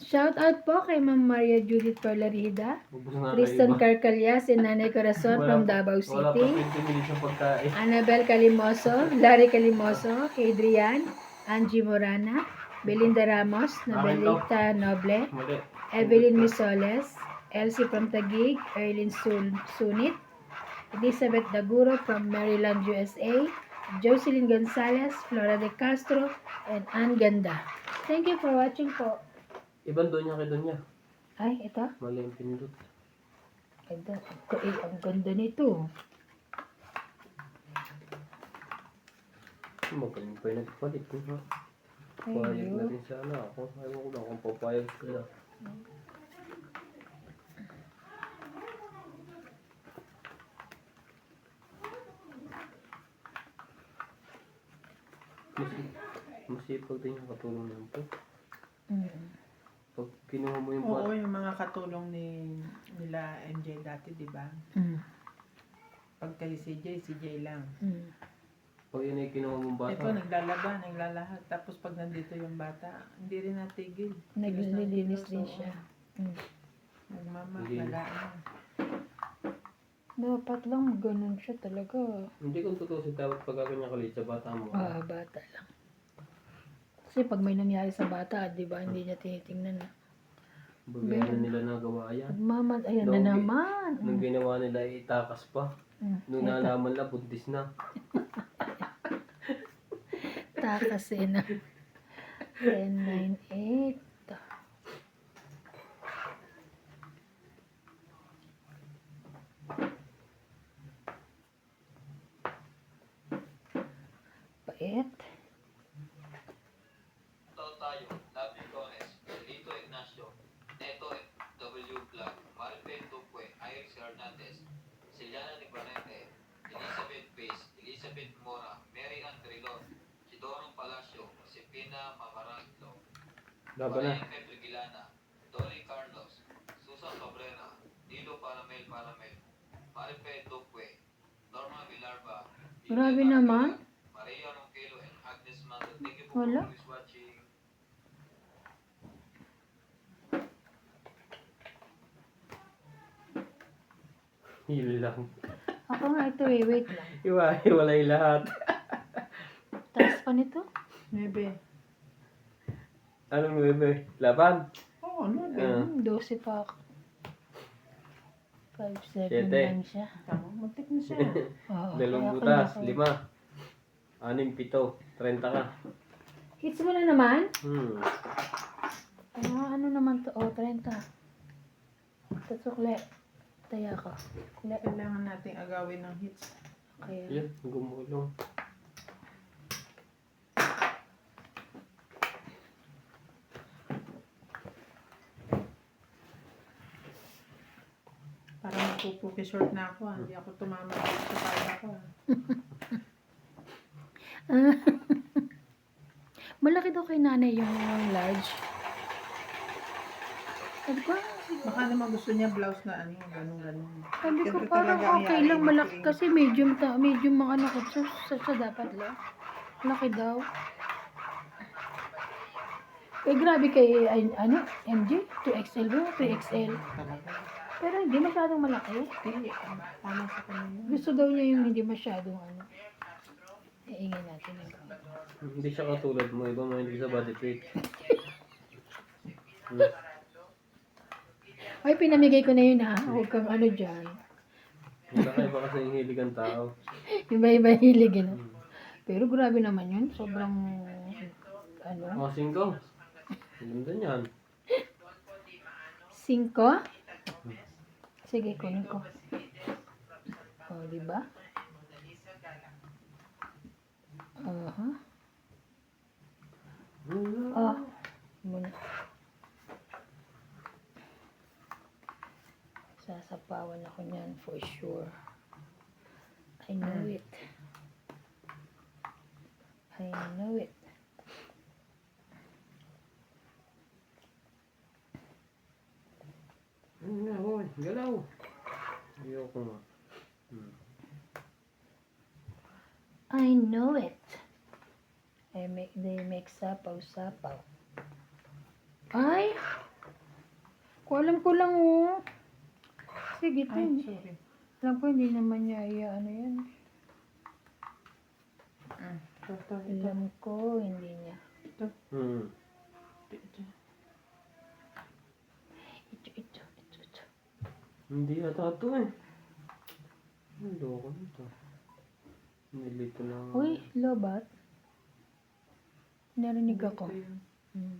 Shout out po kay Ma'am Maria Judith Parlarida, Ubus na Tristan kayo Carcalias, and Nanay Corazon from Davao Wala pa City. 20 minutes yung pagkain. Annabel Calimoso, Larry Calimoso, Adrian, Angie Morana, Belinda Ramos, Nobelita Noble, Mali. Evelyn Misoles, Elsie from Taguig, Erlyn Sunit, Elizabeth Daguro from Maryland, USA, Jocelyn Gonzalez, Flora de Castro, and Ann Ganda. Thank you for watching po. Ibang doon niya kay doon niya. Ay, ito. Mali yung pindot. Ito. Ang ganda nito. Magaling pa yung nagpalit. Ha? Ay, Payag na yun. rin sana ako. Ayaw ko lang kung papayag sila. Masipag din yung katulong niyan po. Mm. Pag kinuha mo yung Oo, yung mga katulong nila MJ dati, di ba? Mm. Pag kay CJ lang. Mm. pag yun ay kinuha mong bata. Ito, naglalaba, naglalahat. Tapos pag nandito yung bata, hindi rin natigil. Naglilinis din siya. Mm. Nagmama, Hindi. nagaan. Dapat lang ganun siya talaga. Hindi kung tutusin dapat pag ganyan kalit sa bata mo. Bata lang. Kasi pag may nangyari sa bata, di ba, hindi niya tinitingnan na. Bagayan nila nagawa yan. Mama, ayan na Dogi. naman. Nung ginawa nila itakas pa. Mm. Nung nalaman na buntis na. Takas eh na. 1098. Pait. Ito tayo, Lovely Torres, Lito Ignacio, Neto W. Black, Maripel Tupwe, Iris Hernandez, Ciliana Nibarete, Elizabeth Pace, Elizabeth Mora, Mary Ann Trilon, Sidorong Palacio, Josepina Mamaranglo, Laban na. Marian Petrigilana, Dolly Carlos, Susan Cabrera, Nilo Paramel, Maripel Tupwe, Norma Villarba, Grabe naman. Maria Ronquelo, and Agnes Mando. Thank you for Wala. always watching. Yun lang. Ako nga ito eh, wait lang. Iwalay lahat. Taas pa nito? 9. Anong bebe? Laban? Oo, 9. 12 pa ako. 5, 7 Siyete. lang siya. Tama, muntik na siya. Oo, Dalawang kaya butas. kanya ko. 5. 6, 7. 30 ka. Hits mo na naman? Hmm. Ano naman to? Oh, 30. 30 Sa sukle. Taya ko. Sukle. Kailangan nating agawin ng hits. Kaya. Yan, gumulong. Parang magpupuki short na ako. Hindi ako tumama dito sa kaya ko. Malaki daw kay nanay yung large. Sabi ko, Baka naman gusto niya blouse na ano, ganun-ganun. sabi ko Ganito parang talaga ang okay yari lang nito malaki eh. kasi medium mga anak ko sa dapat lang. Laki daw. Eh grabe kay ano, MJ, 2XL ba? 3XL. Talaga. Pero hindi masyadong malaki. Hindi, tama sa kanya. Gusto daw niya yung hindi masyadong ano. Iingay natin yung Hindi siya katulad mo, iba mahilig sa body fit. Ay, pinamigay ko na yun ha. Huwag kang ano dyan. Iba kasi yung hilig ang tao. Iba-iba hilig yun. Pero grabe naman yun. Sobrang ano. Mga singko. Ang ganda niyan. 5? Sige, kunin ko. O, diba? Aha. Oh, muna. Sasapawan ako niyan for sure. I know it. I know it. Ano na, hoy, galaw. Ayoko nga. I know it. They make sapaw-sapaw. Ay! Alam ko lang oh. Sige, ito. Ay, sorry. Alam ko hindi naman niya ano yan. Ito. Alam ko hindi niya. Hmm. Ito. Hindi yata ito eh. Ang loko nito. Nilito lang. Uy, lobat. Narinig ako. Ito yun. Hmm.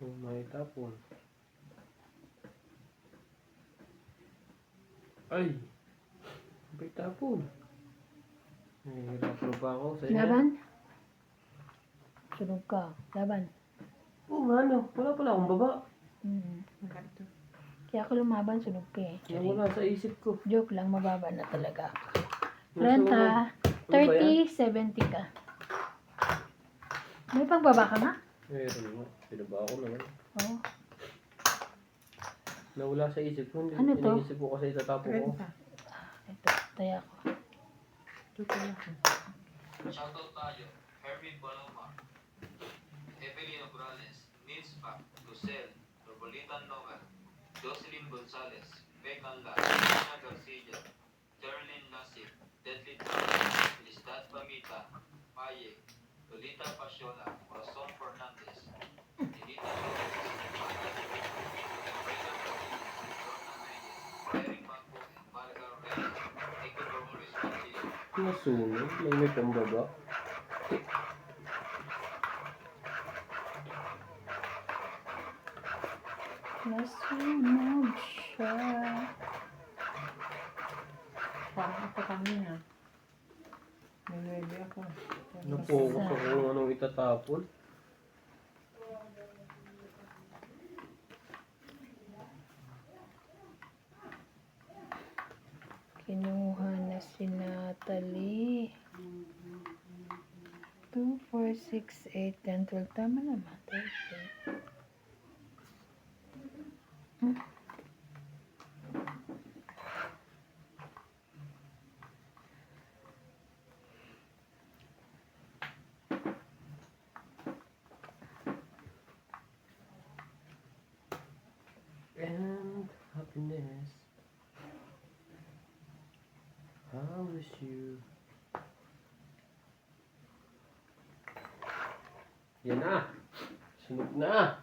Oh, may tapon. Ay! May tapon. Nahihirap pa ako sa inyo. Laban? Sunog ka. Laban. Oo nga no. Wala pala akong baba. Ganito. Kaya ako lumaban, sunog ka eh. Nawala sa isip ko. Joke lang, mababa na talaga ako. Nasa Renta, Ano ba yan? 30, 70 ka. May pagbaba ka nga? Meron nga. Pinaba ako naman. Oo. Nawala sa isip ko. Hindi Ano to? Iniisip ko kasi itatapo ko. Renta. Ito, taya ko. Ito pala. Shoutout tayo, Hermie Palomar, Evelyn Morales, Nils Pac, Lucel, Robolita Noel, Jocelyn Gonzalez, Meg Anla, Ana Garcia, Jerlyn Lasik, Deadly Thomas, Listad Pamita, Paye, Lolita Pasiola, Rosson Fernandez, Elita Lopez, Brenda Martinez, Lorna Reyes, Eric Marco, Margar Reyes, Ecuador Maurice Martinez, Nasunog. May pambaba. Nasunog siya. Parang ito kanina. Nilwebe ako. Napokus ako kung anong itatapon. Kinuha na si Natalie. 2, 4, 6, 8, 10, 12. Tama naman. 13. And happiness. I wish you. Yan na. Sunog na.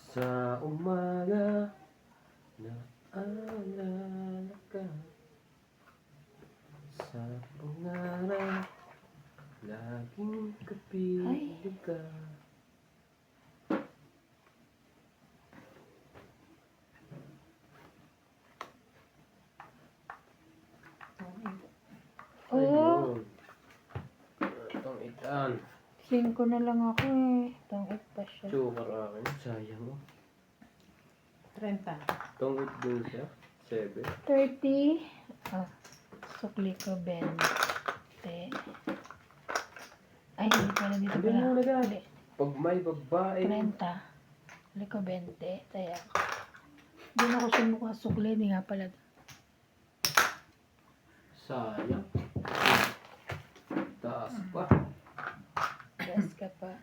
Sa umaga, naalala ka. Sa pangarap, laging kapiling ka. Oh, Ayun. Itong itan. 5 na lang ako eh. Tangit pa siya. Sukar akin. Sayang mo. 30. Itong it din siya. 7. 30. Ah, sukli ko 20. Ay, hindi pala dito Hindi pala. mo na gan. Hindi. Pag may babae. 30. Sukli ko 20. Kaya hindi na ako sumukha sukli. Hindi nga pala. Sayang. Taas pa. Yes ka pa.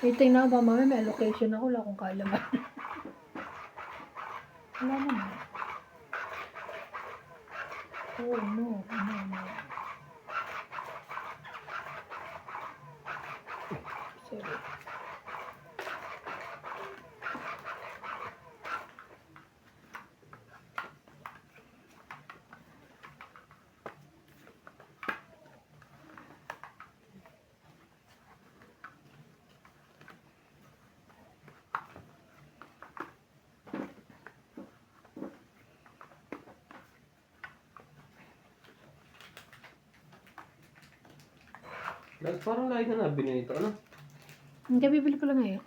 Tingnan ko pa mamaya may allocation ako. Wala akong kaalaman. Wala naman. Oh no. No. Sorry. Parang lagi na nabili nito. Ano? Hindi, bibili ko lang ngayon.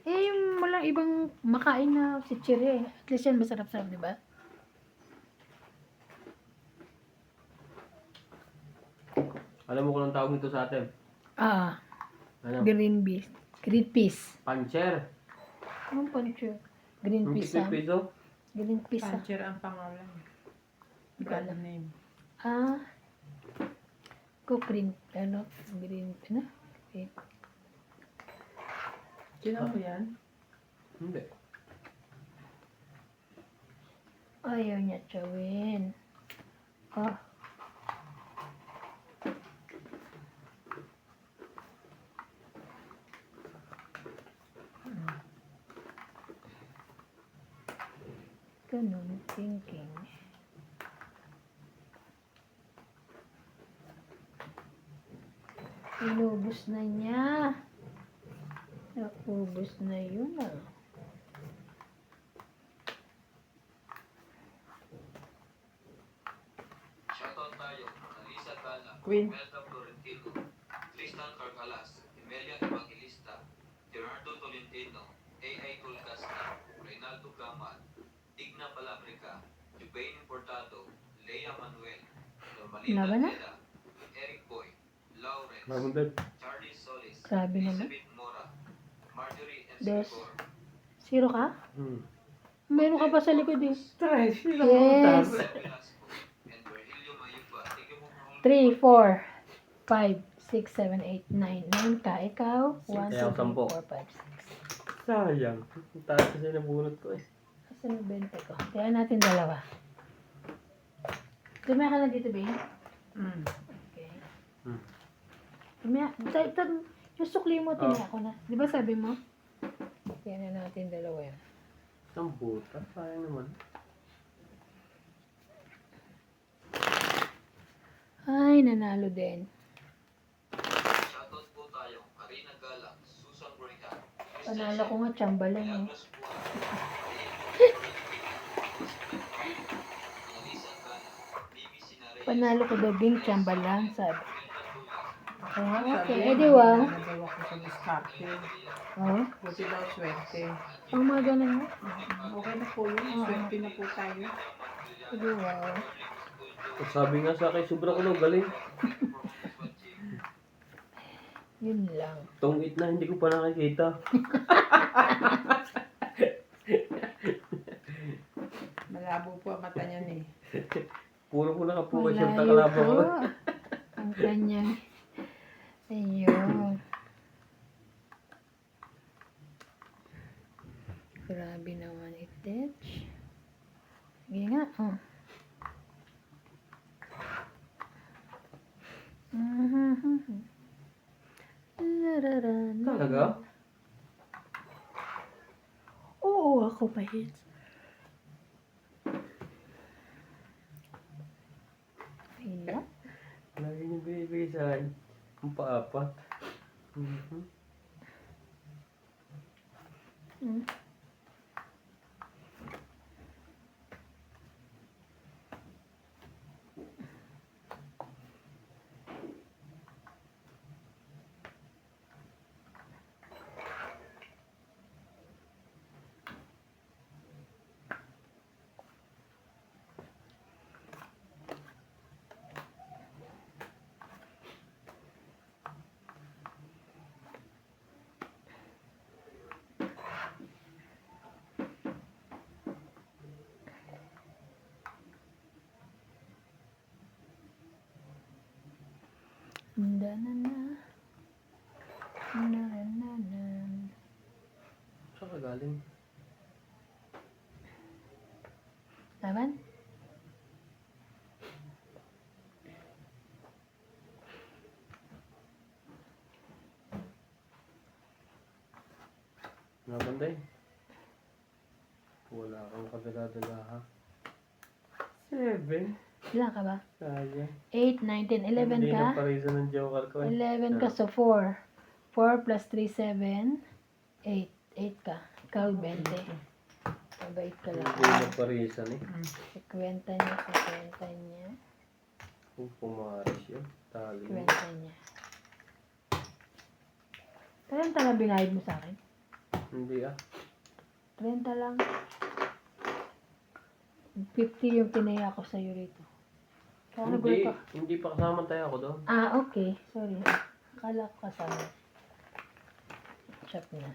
Eh, yung walang ibang makain na si Chiri. At least yan masarap-sarap, di ba? Alam mo kung anong tawag nito sa atin? Ah, Ano? green beef. Green peas. Pancher. Anong pancho? Green Yung peas, ah. piso. Green peas, ah. Puncher ang pangalan. Hindi ko alam. name. Ah. Green, ano? Green, ano? Green. Sino mo yan? Hindi. Ayaw niya chawin. Ah. Ganun thinking. Inubos na niya. Naubos na yun ah. Shoutout tayo, Alisa Gala, Queen. Melda Florentino, Tristan Carcalas, Emilia Evangelista, Gerardo Tolentino, A.I. Tulcasta, Reynaldo Gamal, Digna Palabrica, Jubain Importado, Lea Manuel, Normalina Laban na? Tela, Eric Boy, Lawrence, Mabundad. Charlie Solis, Grabe naman. Elizabeth Mora, Marjorie M. Dos. Sicor, 0 ka? Meron ka pa sa likod eh. Tres. Yes. Jose Velasco, and Virgilio Mayuba. Thank you po for 3, 4, 5, 6, 7, 8, 9. 9 ka. Ikaw? 1, 2, Kaya 3, ako 4, 5, 6. Sayang. Ang taas kasi nabunot ko eh. Asa na 20 ko? Kaya natin dalawa. Tumaya ka na dito, babe. Mm. Okay. Hmm. Tumaya. Yung sukli mo, tumaya ko na. Di ba sabi mo? Kaya na natin dalawa yan. Ang buta. Sayang naman. Ay, nanalo din. Shoutout po tayo, Karina Gala, Susan Burica, Panalo ko nga, tsamba lang eh. Milagros Buwan, Elisa Gala, Bibi Sinarez, Panalo ko daw, Bing, tsamba lang, sabi. Oo nga, Okay, sabi, edi wow. nadaw ako sa diskarte. Oh, Buti daw swerte. ang mga ganun mo. Okay na po yun. Swerte na po tayo. Edi wow. Sabi nga sa akin, sobra ko galing. Yun lang. Itong it na hindi ko pa nakikita. Malabo po ang mata niyan eh. Puro ko nakapukas yung Malayo takalabang po. ko. Ang kanyang. Ayun. Grabe naman itich. Sige nga. Oh. kuha ko pa hits. Ayun. Lagi niyo binibigay sa akin. Ang paapat. Mhm. Mm. Na na na. Na na na na. Saan ka galing? Laban? Nabanday? Wala kang kadala-dala ha? 7? Ilan ka ba? Sayang. 8, 9, 10, 11 Hindi ka? na parisa ng joker ko eh. 11 ka, so 4. 4 plus 3, 7. 8. 8 ka. Ikaw, 20. Mabait ka lang. Hindi na parisa eh. Kwenta niya, kwenta niya. Kung pumaris yun. Tali mo. Kwenta niya. 30 lang binayad mo sa akin? Hindi ah. 30 lang. 50 yung pinaya ko sa'yo rito. Kaya Hindi. nagulat ako. Hindi pa kasama tayo ako doon. Ah, okay. Sorry. Akala ko kasama. Chop na.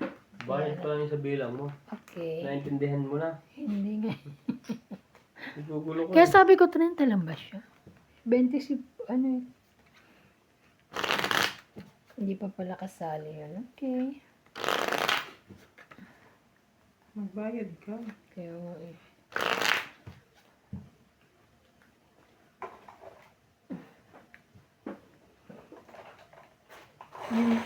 Bayad pa lang yung sa bilang mo. Okay. Naintindihan mo na. Hindi nga. Igugulo ko Kaya eh. sabi ko 30 lang ba siya? 20 si, ano eh. Hindi pa pala kasali yun. Okay. Magbayad ka. Kaya nga eh. Hmm.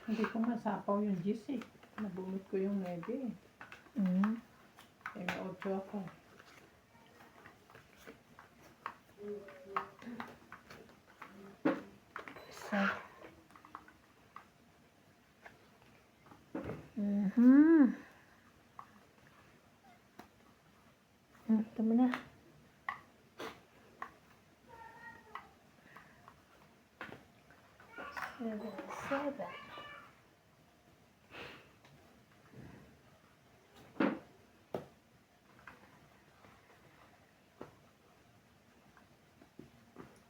Hindi ko masapaw yung gis eh. Nabulot ko yung 9 eh. Hmm. Kaya may 8 ako. So. Mhm. Ito mo na. Seven.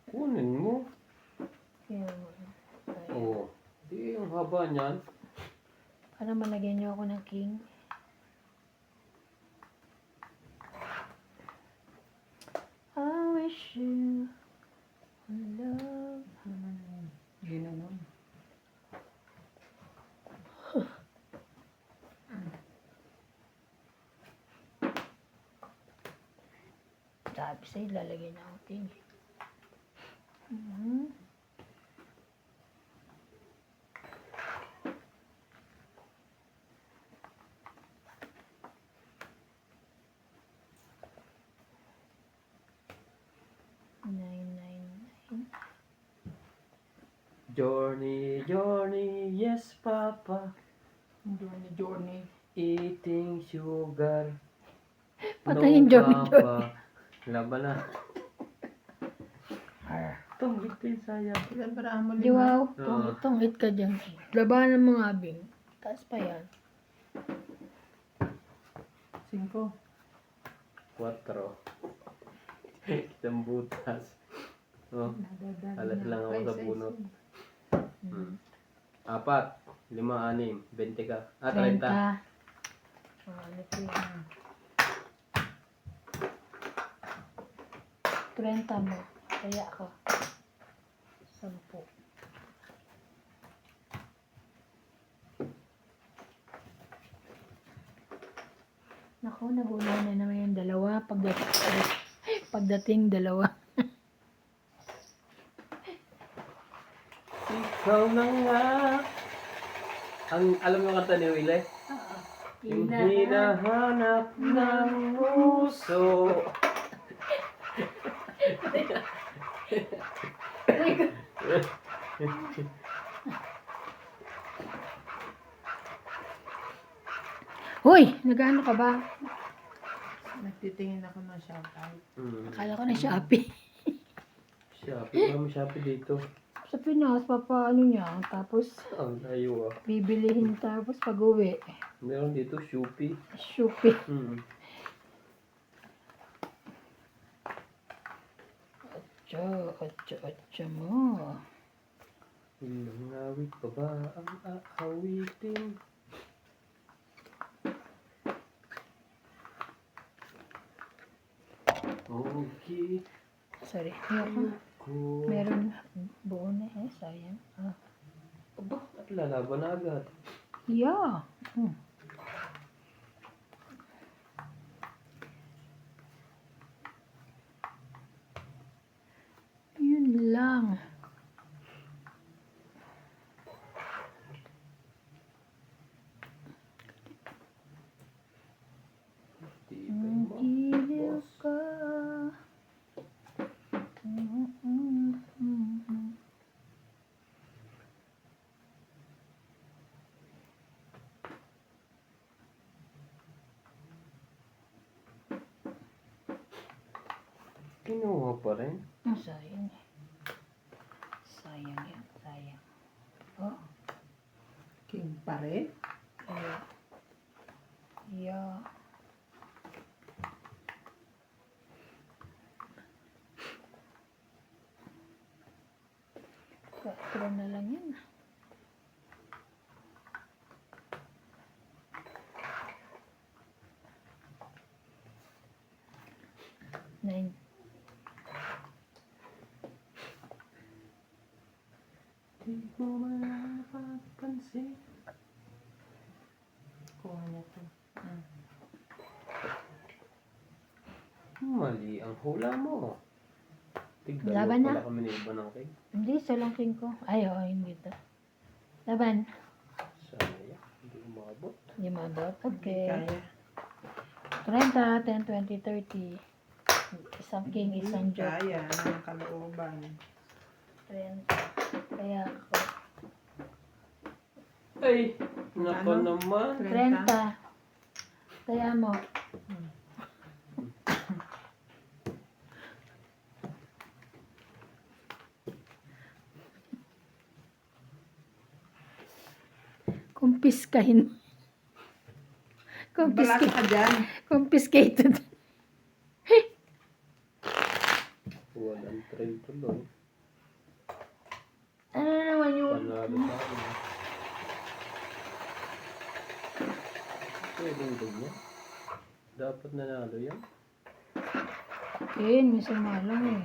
Kunin mo. Kaya nga. Ay, Oo. Di yung haba niyan. para malagyan niyo ako ng king. I wish you love. Ginanon. Sabi sa'yo, lalagyan niya ako king. Mhm. Nine. Journey, journey, yes papa. Journey. Eating sugar. Patayin Journey, papa. Laban na. Ar. Tunggit din saya. Ilan ba mo? Di wow, Oo. tungit ka dyan. Labanan mo nga, Bing. Taas pa yan. 5. 4. Isang butas. Oh. Nadadali Alas lang ako sa bunot. Mhm. 4, 5, 6, 20 ka. 30. 30. Ano po yan? 30 mo. Kaya ako. 10. Ako, naguna na naman yung dalawa. Pagdating dalawa. Ikaw na nga. Alam mo yung kanta ni Wile? Yung hinahanap ng muso. Hoy! Nag-ano ka ba? Nagtitingin ako ng shoutout. Akala ko na Shopee. Shopee. Mami Shopee dito. Sa Pinas, ano niya. Tapos, Ang layo ah. bibilihin tapos pag-uwi. Meron dito Shopee. Shopee. Atcha mo. Ilang awit pa ba ang aawitin? Okay. Sorry. Ayoko. Meron buo na eh. Sayang. Aba, at lalaban na agad. Yeah. Yun lang. Di ba mo? Iliw ka. Kinuha pa rin. Sayang eh. Sayang yan. Sayang. Oh. King pa rin. Yeah. Yeah. Tatlo na lang yan. Nine. Di mo man napapansin. Kuha niya to. Mali ang hula mo. Tignan Laban mo na. pala kami ni Iba ng cake. Hindi, salangking ko. Ay, oo, hindi to. Laban. Sayang. Hindi umabot. Hindi maabot. Hindi Okay. kaya. 30, 10, 20, 30. Isang king, isang Hindi joke. kaya. Ano ang kalooban? 30. Kaya ako. Ay! Nako Ano? naman. 30. Kaya mo. Kumpiskahin. Balasa ka dyan. Confiscated. Walang train tuloy. Ano naman yung... Panalo tayo. Pwede din yan. Dapat nanalo yan. Ken, may sumalang eh.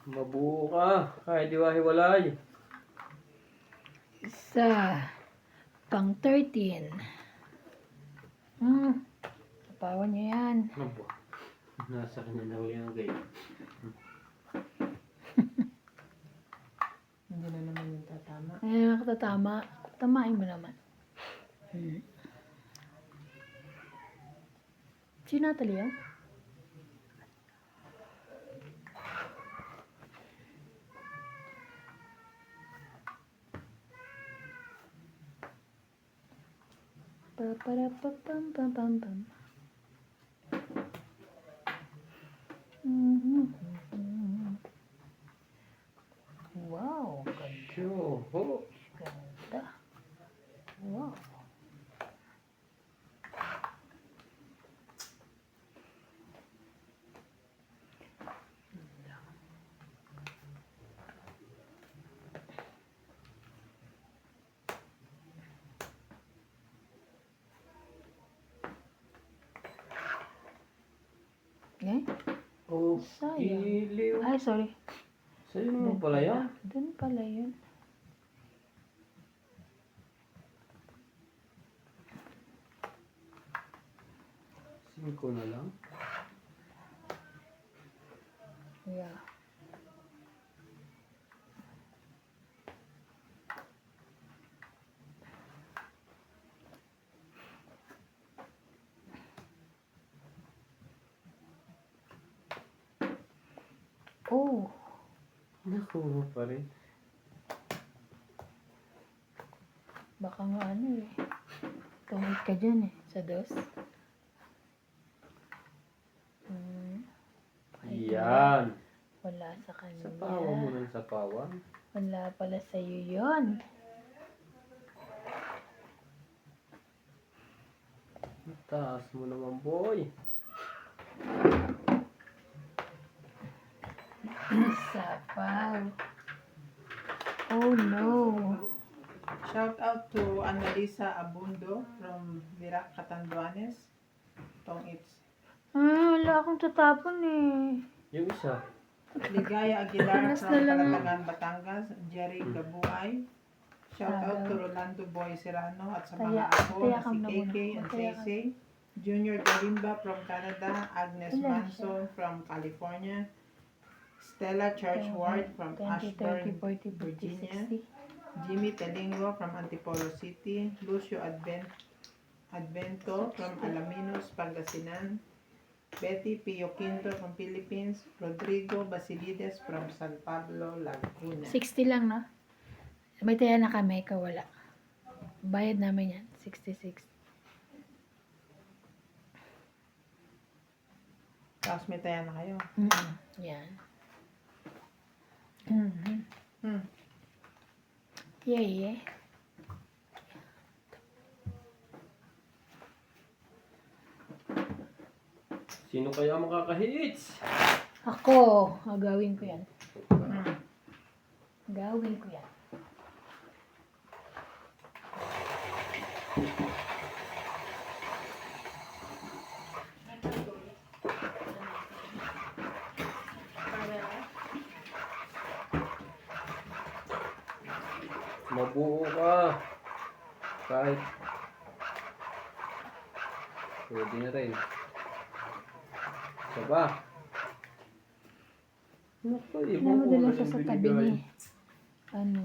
Mabuo ka. Kahit di hiwalay. Isa. Pang 13. Tapawan niyo yan. Ano ba? Nasa kanya na huli ang game. Hindi na naman yung tatama. Ay, nakatatama. Tamain mo naman. Si Natalie yan? Pa-para-pa-pam-pam-pam-pam. Wow, ganda. Sure. Oh. Ganda. Wow. Eh? Oh, Sayang. giliw. Ay, sorry. Sa'yo naman pala yan. Doon pala yun. Singko na lang. Yeah. Oh, Nakuha pa rin. baka nga ano eh. Tumit ka dyan eh, sa dos. Ay, Yan. wala sa kanya. Sapawa mo ng sapawan. Wala pala sa'yo yun. Taas mo naman, boy. Sapaw. Oh no. Shout out to Annalisa Abundo from Virac, Catanduanes. Tong It's. Wala akong tatapon eh. Yung isa. Ligaya Aguilar Pinas from na lang. Calatagan, Batangas. Jerry Gabuay. Shout out to Rolando Boy Serrano at sa mga apo na Tayakam si na KK muna. and Tayakam. Say Junior Galimba from Canada. Agnes Ilan Manson from California. Stella Churchward from 20, 30, Ashburn, 40, 50, Virginia. 60. Jimmy Telingo from Antipolo City. Lucio Advento from Alaminos, Pangasinan. Betty Pio Quinto from Philippines. Rodrigo Basilides from San Pablo, Laguna. 60 lang, no? May taya na kami, ikaw wala. Bayad namin yan, 66. Tapos may taya na kayo. Yan. Hmm. Yeah. Sino kaya makaka-hits? Ako, gagawin ko yan. Hmm. Gawin ko yan. Mabuo ka. Kahit. Pwede na rin. Isa ba? Naku, iba ko Namadala na siya sa tabi binigay. ni ano.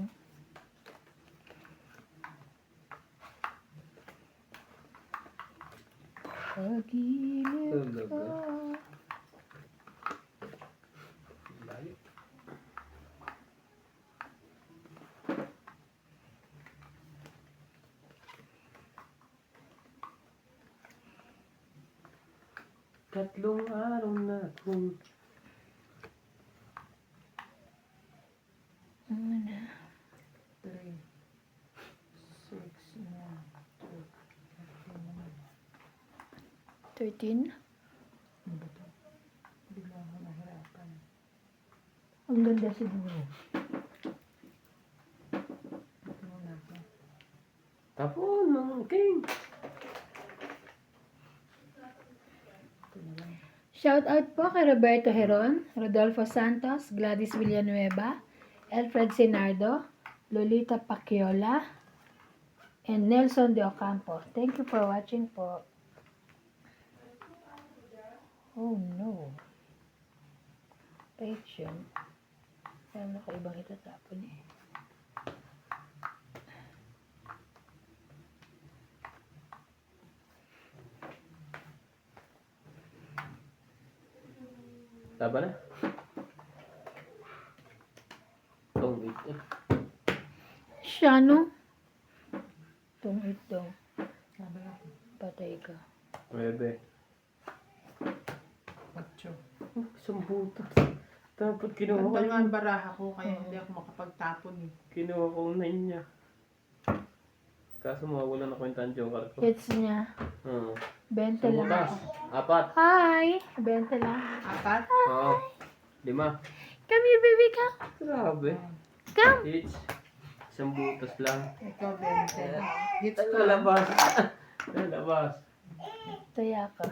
Pag-ilip Talaga. ko. Layo. Tatlong araw na kung Ano na? 3, 6, 13? Bigla ako nahirapan. Ang ganda siguro. Ito muna ako. tapon ng king. Ito na lang. Shout out po kay Roberto Heron, Rodolfo Santos, Gladys Villanueva, Alfred Sinardo, Lolita Pacchiola, and Nelson De Ocampo. Thank you for watching po. Oh no. Page yun. Meron ako ibang itatapon eh. Taba na. Tong ito. Siya no? Itong ito. Sabi ako. Patay ka. Pwede. 8. Isang butas. Dapat kinuha ko Ganda nga yung, ang baraha ko kaya hindi ako makapagtapon eh. kinuha ko yung 9 niya. Kaso mawawalan ako yung tanjong ko. Hits niya. 20 lang Butas. ako. 4. Hi! 20 lang. 4? Oo. 5. Come here, baby, come. Grabe. Come. Each. Isang butas lang. Ikaw 20. Hits ko. Lalabas. Lalabas. Taya ka.